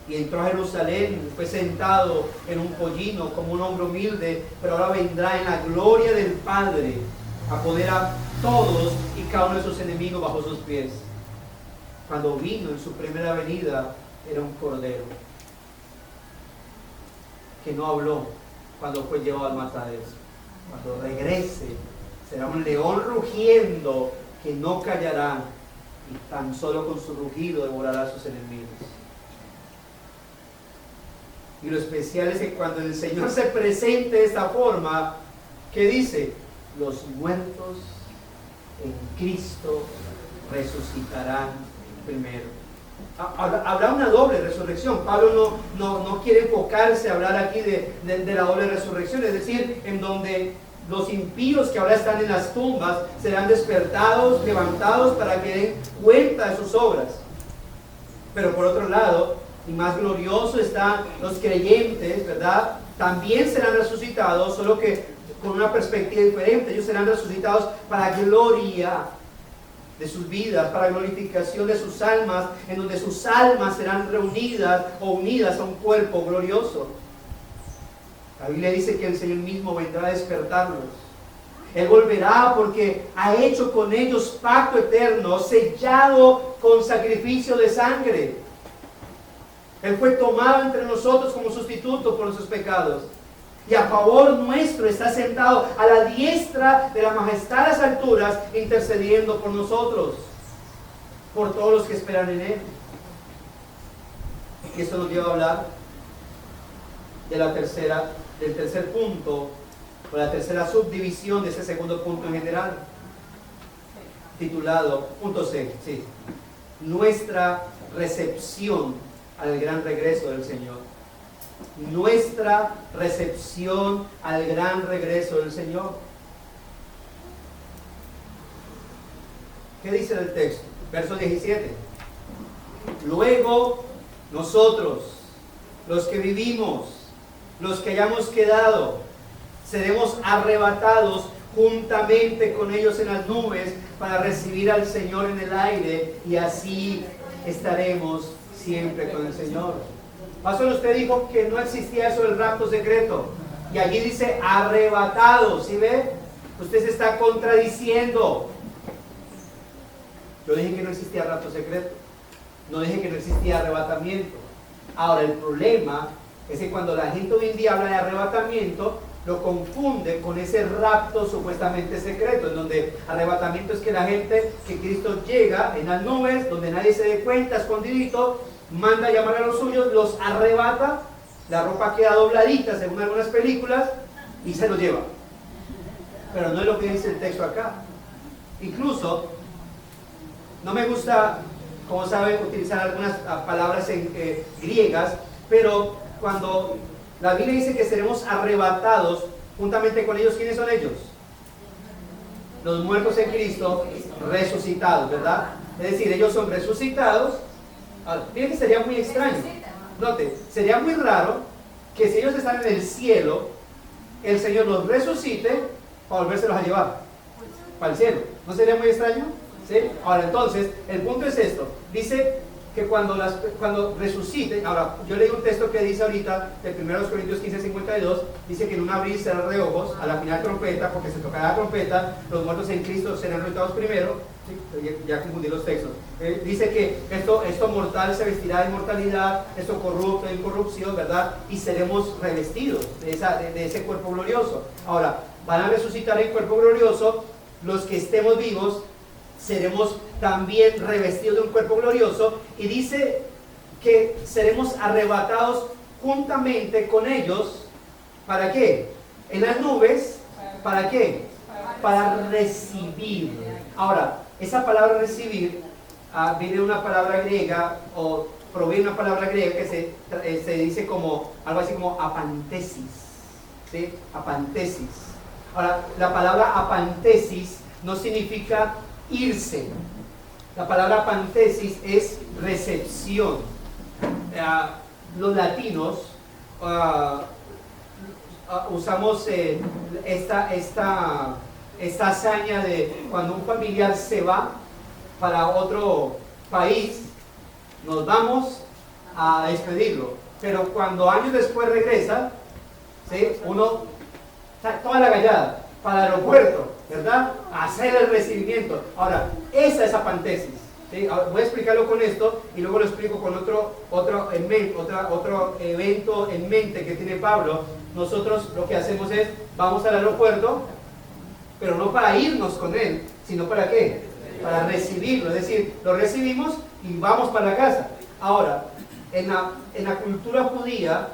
y entró a Jerusalén, fue sentado en un pollino como un hombre humilde, pero ahora vendrá en la gloria del Padre a poner a todos y cada uno de sus enemigos bajo sus pies. Cuando vino en su primera venida, era un cordero que no habló cuando fue llevado al matadero. Cuando regrese, será un león rugiendo que no callará, y tan solo con su rugido devorará a sus enemigos. Y lo especial es que cuando el Señor se presente de esta forma, ¿qué dice? Los muertos en Cristo resucitarán primero. Habrá una doble resurrección. Pablo no quiere enfocarse a hablar aquí de la doble resurrección, es decir, en donde los impíos que ahora están en las tumbas serán despertados, levantados para que den cuenta de sus obras. Pero por otro lado, y más glorioso, están los creyentes, ¿verdad? También serán resucitados, solo que con una perspectiva diferente. Ellos serán resucitados para gloria de sus vidas, para glorificación de sus almas, en donde sus almas serán reunidas o unidas a un cuerpo glorioso. La Biblia dice que el Señor mismo vendrá a despertarlos. Él volverá porque ha hecho con ellos pacto eterno, sellado con sacrificio de sangre. Él fue tomado entre nosotros como sustituto por nuestros pecados. Y a favor nuestro está sentado a la diestra de la majestad de las alturas, intercediendo por nosotros, por todos los que esperan en Él. Y esto nos lleva a hablar de del tercer punto, o la tercera subdivisión de ese segundo punto en general, titulado, punto C, sí, nuestra recepción al gran regreso del Señor. Nuestra recepción al gran regreso del Señor. ¿Qué dice el texto? Verso 17. Luego nosotros, los que vivimos, los que hayamos quedado, seremos arrebatados juntamente con ellos en las nubes para recibir al Señor en el aire, y así estaremos siempre con el Señor. Pastor, usted dijo que no existía eso del rapto secreto, y allí dice arrebatados, ¿sí ve? Usted se está contradiciendo. Yo dije que no existía rapto secreto, no dije que no existía arrebatamiento. Ahora, el problema es que cuando la gente hoy en día habla de arrebatamiento, lo confunde con ese rapto supuestamente secreto, en donde arrebatamiento es que la gente, que Cristo llega en las nubes, donde nadie se dé cuenta, escondidito, manda a llamar a los suyos, los arrebata, la ropa queda dobladita según algunas películas y se los lleva. Pero no es lo que dice el texto acá. Incluso, no me gusta, como saben, utilizar algunas palabras griegas, pero cuando la Biblia dice que seremos arrebatados juntamente con ellos, ¿quiénes son ellos? Los muertos en Cristo, resucitados, ¿verdad? Es decir, ellos son resucitados. Ahora, miren que sería muy extraño. Note, sería muy raro que si ellos están en el cielo, el Señor los resucite para volvérselos a llevar para el cielo. ¿No sería muy extraño? ¿Sí? Ahora, entonces, el punto es esto. Dice que cuando resuciten, ahora, yo leí un texto que dice ahorita, de 1 Corintios 15:52, dice que en un abrir y cerrar de ojos, a la final trompeta, porque se tocará la trompeta, los muertos en Cristo serán resucitados primero. ¿Sí? Ya confundí los textos. Dice que esto mortal se vestirá de inmortalidad, esto corrupto de incorrupción, ¿verdad? Y seremos revestidos de ese cuerpo glorioso. Ahora, van a resucitar en cuerpo glorioso, los que estemos vivos seremos también revestidos de un cuerpo glorioso, y dice que seremos arrebatados juntamente con ellos. ¿Para qué? En las nubes. ¿Para qué? Para recibir. Ahora, esa palabra recibir viene de una palabra griega, o proviene de una palabra griega que se dice como algo así como apantesis, ¿sí? Apantesis. Ahora, la palabra apantesis no significa irse. La palabra apantesis es recepción. Los latinos usamos esta hazaña de cuando un familiar se va para otro país, nos vamos a despedirlo. Pero cuando años después regresa, ¿sí? Uno, toda la gallada para el aeropuerto, ¿verdad? A hacer el recibimiento. Ahora, esa es apantesis. ¿Sí? Voy a explicarlo con esto y luego lo explico con otro evento en mente que tiene Pablo. Nosotros lo que hacemos es, vamos al aeropuerto, pero no para irnos con él, sino ¿para qué? Para recibirlo. Es decir, lo recibimos y vamos para la casa. Ahora, en la cultura judía,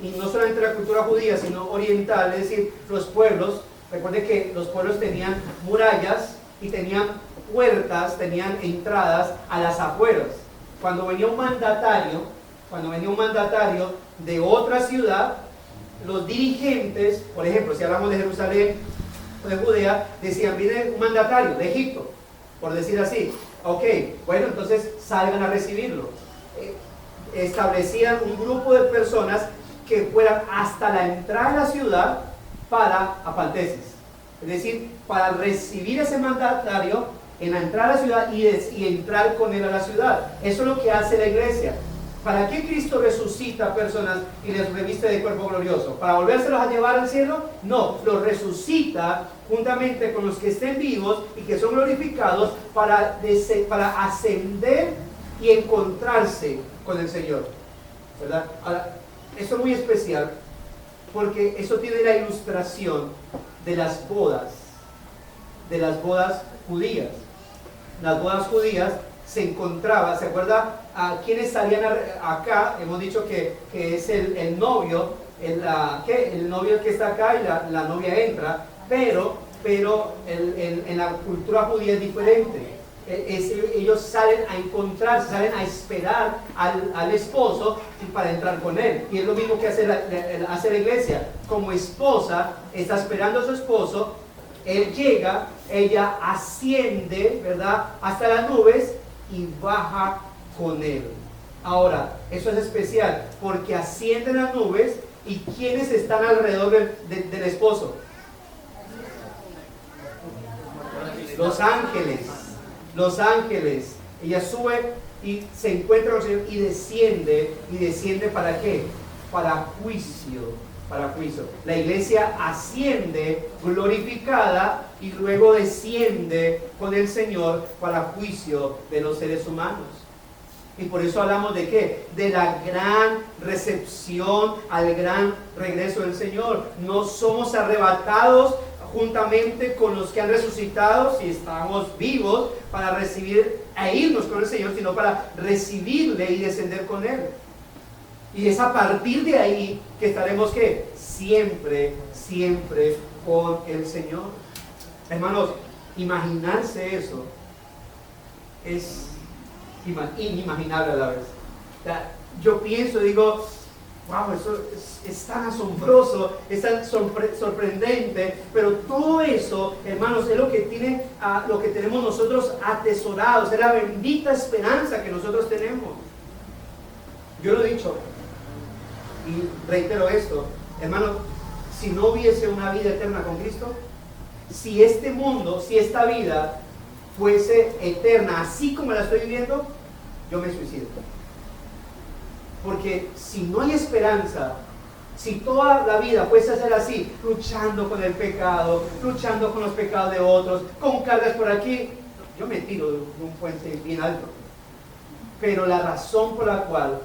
y no solamente la cultura judía, sino oriental, es decir, los pueblos, recuerden que los pueblos tenían murallas y tenían puertas, tenían entradas a las afueras. Cuando venía un mandatario de otra ciudad, los dirigentes, por ejemplo, si hablamos de Jerusalén o de Judea, decían, viene un mandatario de Egipto, por decir así. Ok, bueno, entonces salgan a recibirlo. Establecían un grupo de personas que fueran hasta la entrada de la ciudad para apantesis. Es decir, para recibir ese mandatario en la entrada a la ciudad y entrar con él a la ciudad. Eso es lo que hace la iglesia. ¿Para qué Cristo resucita a personas y les reviste de cuerpo glorioso? ¿Para volvérselos a llevar al cielo? No, los resucita juntamente con los que estén vivos y que son glorificados para ascender y encontrarse con el Señor, ¿verdad? Ahora, esto es muy especial porque eso tiene la ilustración de las bodas judías. Las bodas judías se encontraba, ¿se acuerda? A quienes salían acá, hemos dicho que es el novio, el novio que está acá y la novia entra, pero en la cultura judía es diferente. Ellos salen a encontrarse, salen a esperar al esposo para entrar con él. Y es lo mismo que hace la iglesia. Como esposa está esperando a su esposo, él llega, ella asciende, ¿verdad?, hasta las nubes y baja con él. Ahora, eso es especial porque ascienden las nubes y ¿quiénes están alrededor del esposo? Los ángeles. Los ángeles. Ella sube y se encuentra con el Señor y desciende ¿para qué? Para juicio. La iglesia asciende glorificada y luego desciende con el Señor para juicio de los seres humanos. Y por eso hablamos de ¿qué? De la gran recepción al gran regreso del Señor. No somos arrebatados juntamente con los que han resucitado, si estamos vivos, para recibir e irnos con el Señor, sino para recibirle y descender con Él. Y es a partir de ahí que estaremos ¿qué? Siempre con el Señor. Hermanos, imaginarse eso es inimaginable a la vez. O sea, yo pienso, digo, wow, eso es tan asombroso, es tan sorprendente, pero todo eso, hermanos, es lo que tenemos nosotros atesorados, es la bendita esperanza que nosotros tenemos. Yo lo he dicho y reitero esto, hermanos, si no hubiese una vida eterna con Cristo, si este mundo, si esta vida fuese eterna así como la estoy viviendo, yo me suicido. Porque si no hay esperanza, si toda la vida fuese a ser así, luchando con el pecado, luchando con los pecados de otros, con cargas por aquí, yo me tiro de un puente bien alto. Pero la razón por la cual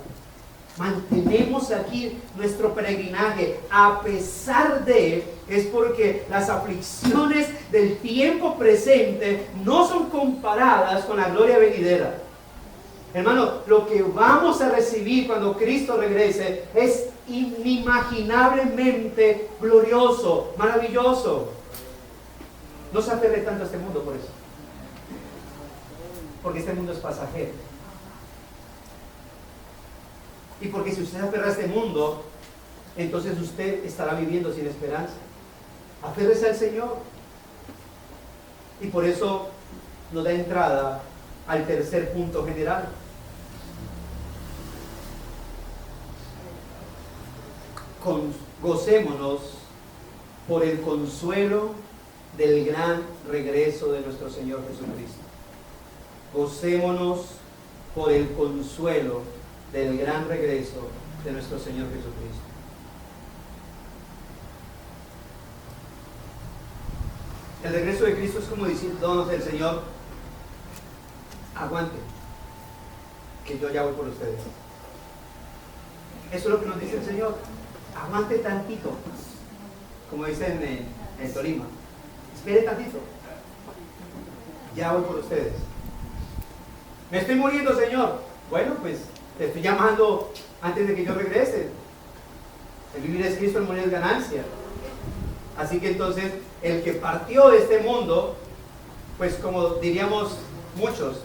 mantenemos aquí nuestro peregrinaje a pesar de, es porque las aflicciones del tiempo presente no son comparadas con la gloria venidera. Hermano, lo que vamos a recibir cuando Cristo regrese es inimaginablemente glorioso, maravilloso. No se aferre tanto a este mundo por eso, porque este mundo es pasajero. Y porque si usted se aferra a este mundo, entonces usted estará viviendo sin esperanza. Aférrese al Señor. Y por eso nos da entrada al tercer punto general. Gocémonos por el consuelo del gran regreso de nuestro Señor Jesucristo. Gocémonos por el consuelo del gran regreso de nuestro Señor Jesucristo. El regreso de Cristo es como diciéndonos el Señor: aguante, que yo ya voy por ustedes. Eso es lo que nos dice el Señor: aguante tantito, como dicen en Tolima, espere tantito, ya voy por ustedes. Me estoy muriendo, Señor. Bueno, pues te estoy llamando antes de que yo regrese. El vivir es Cristo, el morir es ganancia. Así que entonces, el que partió de este mundo, pues como diríamos muchos,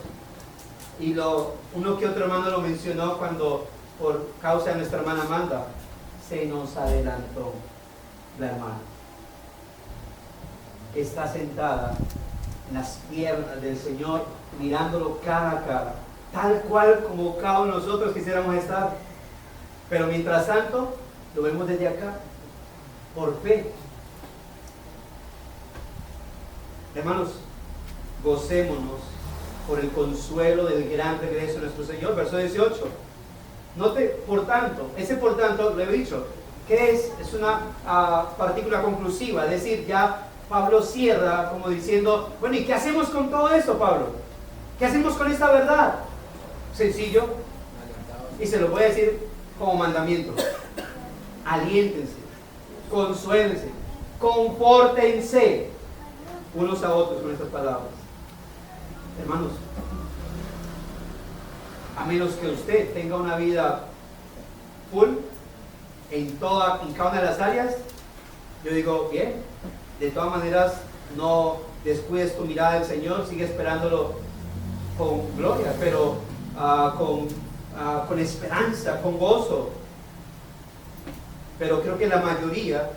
y uno que otro hermano lo mencionó cuando, por causa de nuestra hermana Amanda, se nos adelantó la hermana. Está sentada en las piernas del Señor, mirándolo cara a cara, tal cual como cada uno de nosotros quisiéramos estar. Pero mientras tanto, lo vemos desde acá, por fe. Hermanos, gocémonos por el consuelo del gran regreso de nuestro Señor. Verso 18. Note, por tanto, ese por tanto, lo he dicho, que es una partícula conclusiva, es decir, ya Pablo cierra como diciendo: bueno, ¿y qué hacemos con todo esto, Pablo? ¿Qué hacemos con esta verdad? Sencillo, y se lo voy a decir como mandamiento: aliéntense, consuélense, confórtense unos a otros con estas palabras. Hermanos, a menos que usted tenga una vida full en cada una de las áreas, yo digo, bien, de todas maneras no descuides tu mirada del Señor, sigue esperándolo con gloria, pero con esperanza, con gozo. Pero creo que la mayoría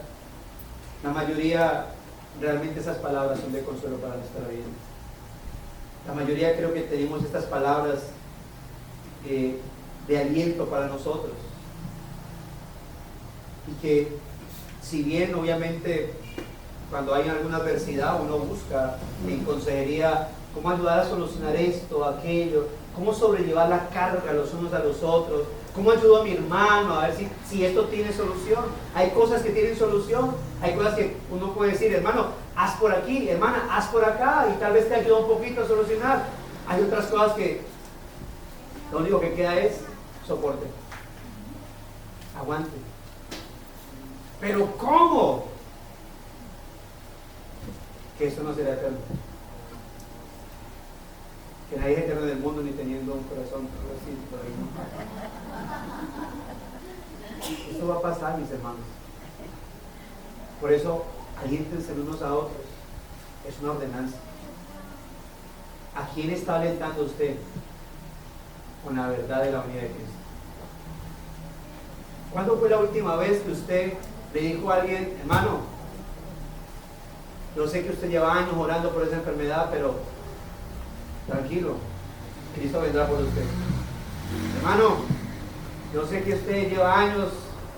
realmente esas palabras son de consuelo para nuestra vida. La mayoría creo que tenemos estas palabras de aliento para nosotros. Y que si bien obviamente cuando hay alguna adversidad uno busca en consejería cómo ayudar a solucionar esto, aquello, cómo sobrellevar la carga los unos a los otros, cómo ayudo a mi hermano a ver si esto tiene solución. Hay cosas que tienen solución, hay cosas que uno puede decir: hermano, haz por aquí, hermana, haz por acá, y tal vez te ayuda un poquito a solucionar. Hay otras cosas que lo único que queda es soporte, aguante. Pero ¿cómo? Que eso no será eterno, que nadie es eterno en el mundo ni teniendo un corazón así por ahí. Esto va a pasar, mis hermanos. Por eso, aliéntense unos a otros. Es una ordenanza. ¿A quién está alentando usted? Con la verdad de la unidad de Cristo. ¿Cuándo fue la última vez que usted le dijo a alguien: hermano, yo sé que usted lleva años orando por esa enfermedad, pero tranquilo, Cristo vendrá por usted? Hermano, yo sé que usted lleva años,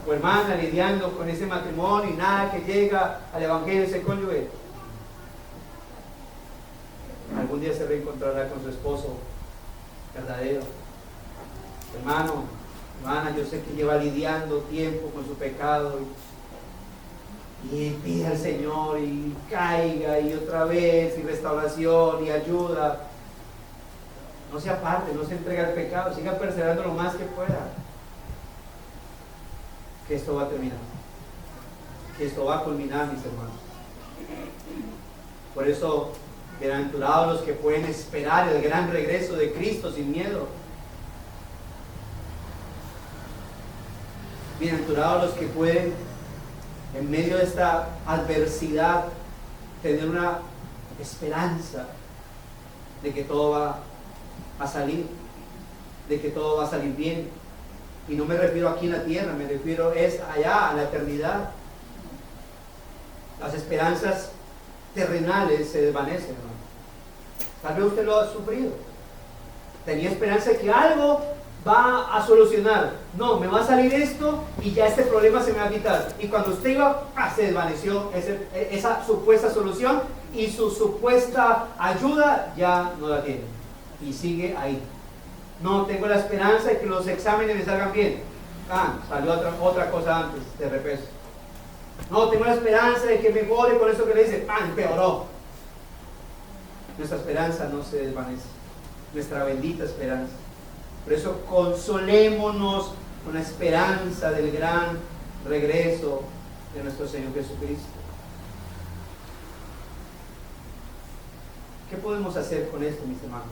o hermana, lidiando con ese matrimonio y nada que llega al evangelio de ese cónyuge. Algún día se reencontrará con su esposo verdadero. Hermano, hermana, yo sé que lleva lidiando tiempo con su pecado y pide al Señor y caiga y otra vez y restauración y ayuda. No se aparte, no se entregue al pecado, siga perseverando lo más que pueda. Que esto va a terminar, que esto va a culminar, mis hermanos. Por eso, bienaventurados los que pueden esperar el gran regreso de Cristo sin miedo. Bienaventurados los que pueden, en medio de esta adversidad, tener una esperanza de que todo va a salir, de que todo va a salir bien. Y no me refiero aquí en la tierra, me refiero allá, a la eternidad. Las esperanzas terrenales se desvanecen, hermano. Tal vez usted lo ha sufrido. Tenía esperanza de que algo va a solucionar. No, me va a salir esto y ya este problema se me va a quitar. Y cuando usted iba, se desvaneció esa supuesta solución y su supuesta ayuda ya no la tiene. Y sigue ahí. No, tengo la esperanza de que los exámenes me salgan bien. Salió otra cosa antes de repeso. No, tengo la esperanza de que mejore con eso que le dice. Empeoró. Nuestra esperanza no se desvanece. Nuestra bendita esperanza. Por eso consolémonos con la esperanza del gran regreso de nuestro Señor Jesucristo. ¿Qué podemos hacer con esto, mis hermanos?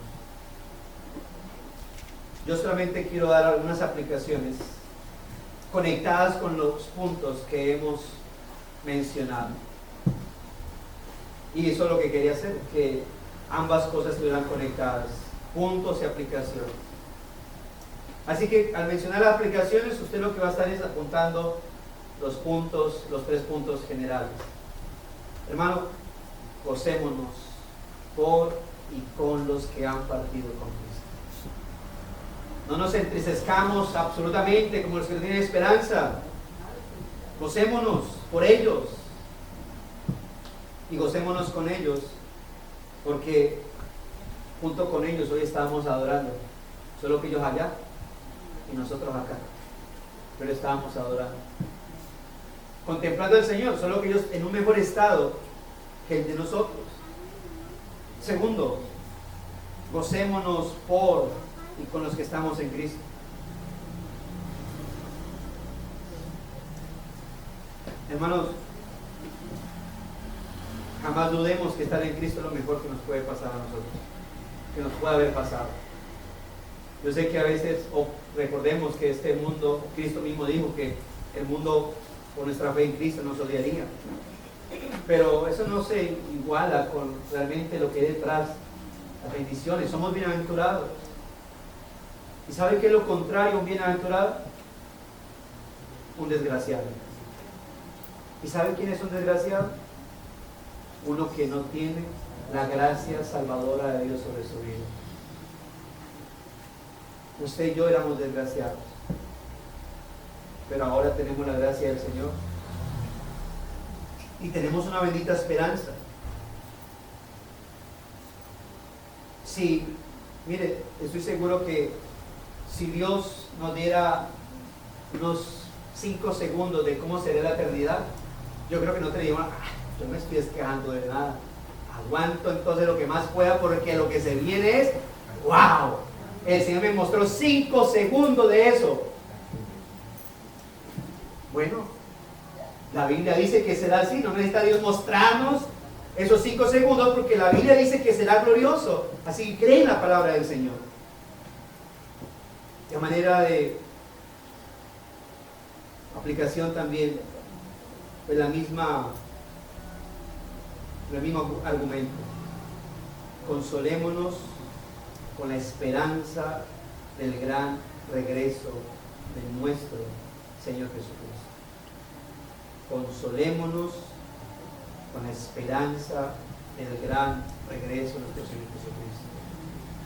Yo solamente quiero dar algunas aplicaciones conectadas con los puntos que hemos mencionado. Y eso es lo que quería hacer, que ambas cosas estuvieran conectadas, puntos y aplicaciones. Así que al mencionar las aplicaciones, usted lo que va a estar es apuntando los puntos, los 3 puntos generales. Hermano, gocémonos por y con los que han partido con Cristo. No nos entristezcamos absolutamente como los que no tienen esperanza. Gocémonos por ellos y gocémonos con ellos, porque junto con ellos hoy estábamos adorando, solo que ellos allá y nosotros acá, pero estábamos adorando, contemplando al Señor, solo que ellos en un mejor estado que el de nosotros. Segundo, gocémonos por y con los que estamos en Cristo. Hermanos, jamás dudemos que estar en Cristo es lo mejor que nos puede pasar a nosotros, que nos puede haber pasado. Yo sé que a veces, recordemos que este mundo, Cristo mismo dijo que el mundo por nuestra fe en Cristo nos odiaría, pero eso no se iguala con realmente lo que hay detrás, las bendiciones. Somos bienaventurados. ¿Y sabe qué es lo contrario a un bienaventurado? Un desgraciado. ¿Y sabe quién es un desgraciado? Uno que no tiene la gracia salvadora de Dios sobre su vida. Usted y yo éramos desgraciados, pero ahora tenemos la gracia del Señor y tenemos una bendita esperanza. Sí, mire, estoy seguro que si Dios nos diera unos 5 segundos de cómo sería la eternidad, yo creo que no te digo, yo me estoy quejando de nada, aguanto entonces lo que más pueda, porque lo que se viene es ¡wow! El Señor me mostró 5 segundos de eso. Bueno, la Biblia dice que será así, no necesita Dios mostrarnos esos 5 segundos, porque la Biblia dice que será glorioso. Así que cree en la palabra del Señor. De manera de aplicación también, pues el mismo argumento. Consolémonos con la esperanza del gran regreso de nuestro Señor Jesucristo. Consolémonos con la esperanza del gran regreso de nuestro Señor Jesucristo.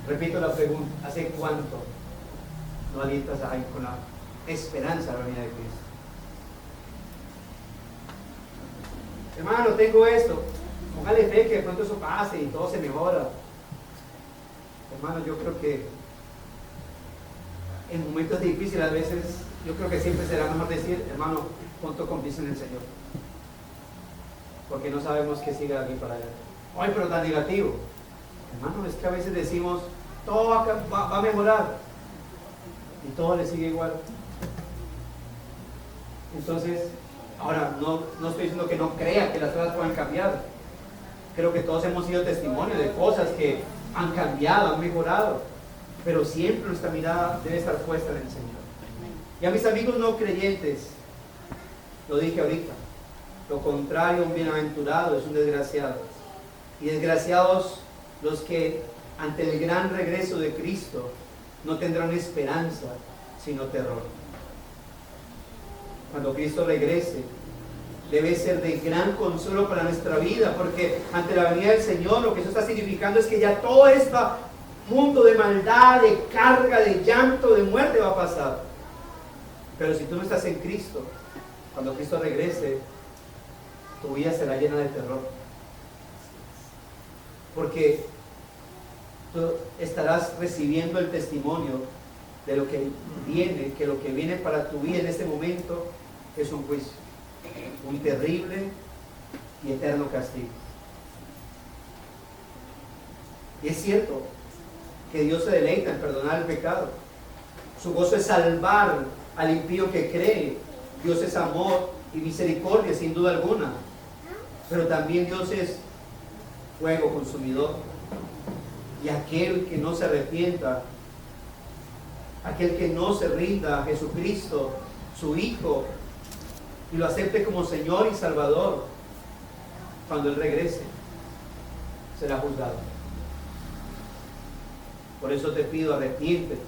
Repito la pregunta: ¿hace cuánto no alientas ahí con la esperanza de la venida de Cristo? Hermano, tengo esto. Póngale fe que de pronto eso pase y todo se mejora. Hermano, yo creo que en momentos difíciles a veces, yo creo que siempre será mejor decir: hermano, pronto confío en el Señor, porque no sabemos qué sigue de aquí para allá. Ay, pero tan negativo. Hermano, es que a veces decimos todo va a mejorar y todo le sigue igual. Entonces, ahora no estoy diciendo que no crea que las cosas puedan cambiar. Creo que todos hemos sido testimonio de cosas que han cambiado, han mejorado, pero siempre nuestra mirada debe estar puesta en el Señor. Y a mis amigos no creyentes, lo dije ahorita, lo contrario a un bienaventurado es un desgraciado. Y desgraciados los que ante el gran regreso de Cristo no tendrán esperanza, sino terror. Cuando Cristo regrese, debe ser de gran consuelo para nuestra vida, porque ante la venida del Señor lo que eso está significando es que ya todo este mundo de maldad, de carga, de llanto, de muerte va a pasar. Pero si tú no estás en Cristo, cuando Cristo regrese, tu vida será llena de terror, porque tú estarás recibiendo el testimonio de lo que viene, que lo que viene para tu vida en este momento es un juicio, un terrible y eterno castigo. Y es cierto que Dios se deleita en perdonar el pecado. Su gozo es salvar al impío que cree. Dios es amor y misericordia, sin duda alguna. Pero también Dios es fuego consumidor. Y aquel que no se arrepienta, aquel que no se rinda a Jesucristo, su Hijo, y lo acepte como Señor y Salvador, cuando Él regrese, será juzgado. Por eso te pido, arrepiéntete,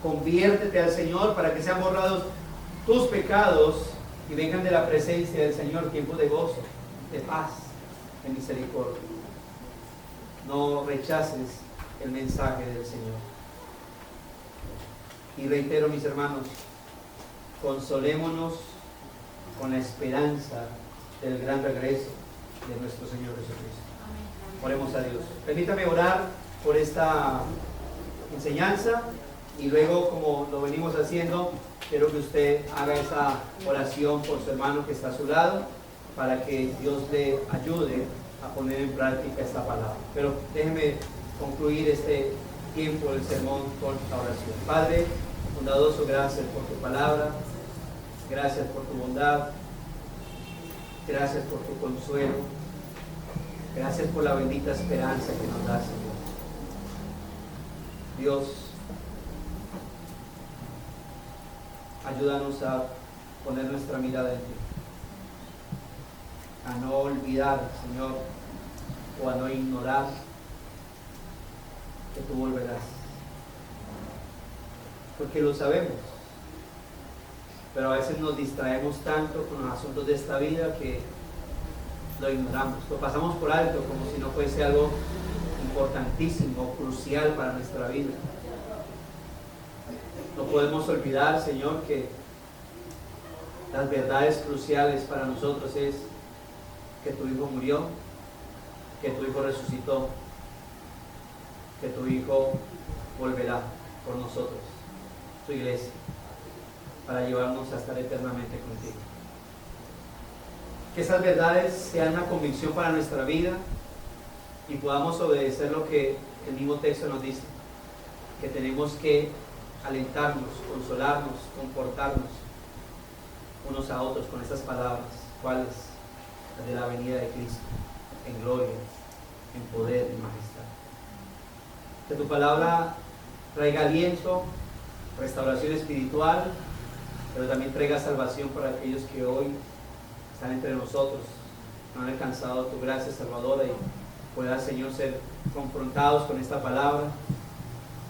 conviértete al Señor para que sean borrados tus pecados y vengan de la presencia del Señor tiempos de gozo, de paz, de misericordia. No rechaces el mensaje del Señor. Y reitero, mis hermanos, consolémonos con la esperanza del gran regreso de nuestro Señor Jesucristo. Oremos a Dios. Permítame orar por esta enseñanza y luego, como lo venimos haciendo, quiero que usted haga esa oración por su hermano que está a su lado para que Dios le ayude a poner en práctica esta palabra. Pero déjeme concluir este tiempo del sermón con la oración. Padre bondadoso, gracias por tu palabra, gracias por tu bondad, gracias por tu consuelo, gracias por la bendita esperanza que nos das, Señor. Dios, ayúdanos a poner nuestra mirada en ti, a no olvidar, Señor, o a no ignorar que tú volverás, porque lo sabemos, pero a veces nos distraemos tanto con los asuntos de esta vida que lo ignoramos, lo pasamos por alto como si no fuese algo importantísimo, crucial para nuestra vida. No podemos olvidar, Señor, que las verdades cruciales para nosotros es que tu Hijo murió, que tu Hijo resucitó, que tu Hijo volverá por nosotros, tu iglesia, para llevarnos a estar eternamente contigo. Que esas verdades sean una convicción para nuestra vida y podamos obedecer lo que el mismo texto nos dice, que tenemos que alentarnos, consolarnos, comportarnos unos a otros con estas palabras, cuáles, las de la venida de Cristo, en gloria, en poder y majestad. Que tu palabra traiga aliento, restauración espiritual, pero también traiga salvación para aquellos que hoy están entre nosotros, no han alcanzado tu gracia salvadora, y puedan, Señor, ser confrontados con esta palabra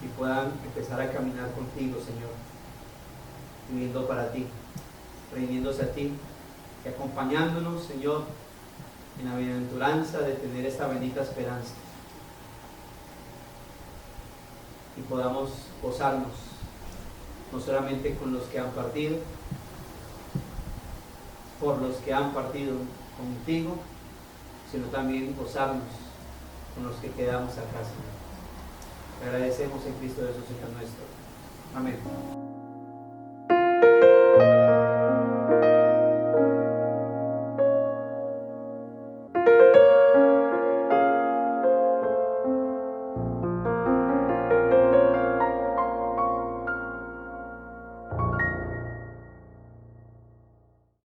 y puedan empezar a caminar contigo, Señor, viviendo para ti, rindiéndose a ti y acompañándonos, Señor, en la bienaventuranza de tener esta bendita esperanza, y podamos gozarnos no solamente con los que han partido, por los que han partido contigo, sino también gozarnos con los que quedamos acá, Señor. Te agradecemos en Cristo Jesús, Señor nuestro. Amén.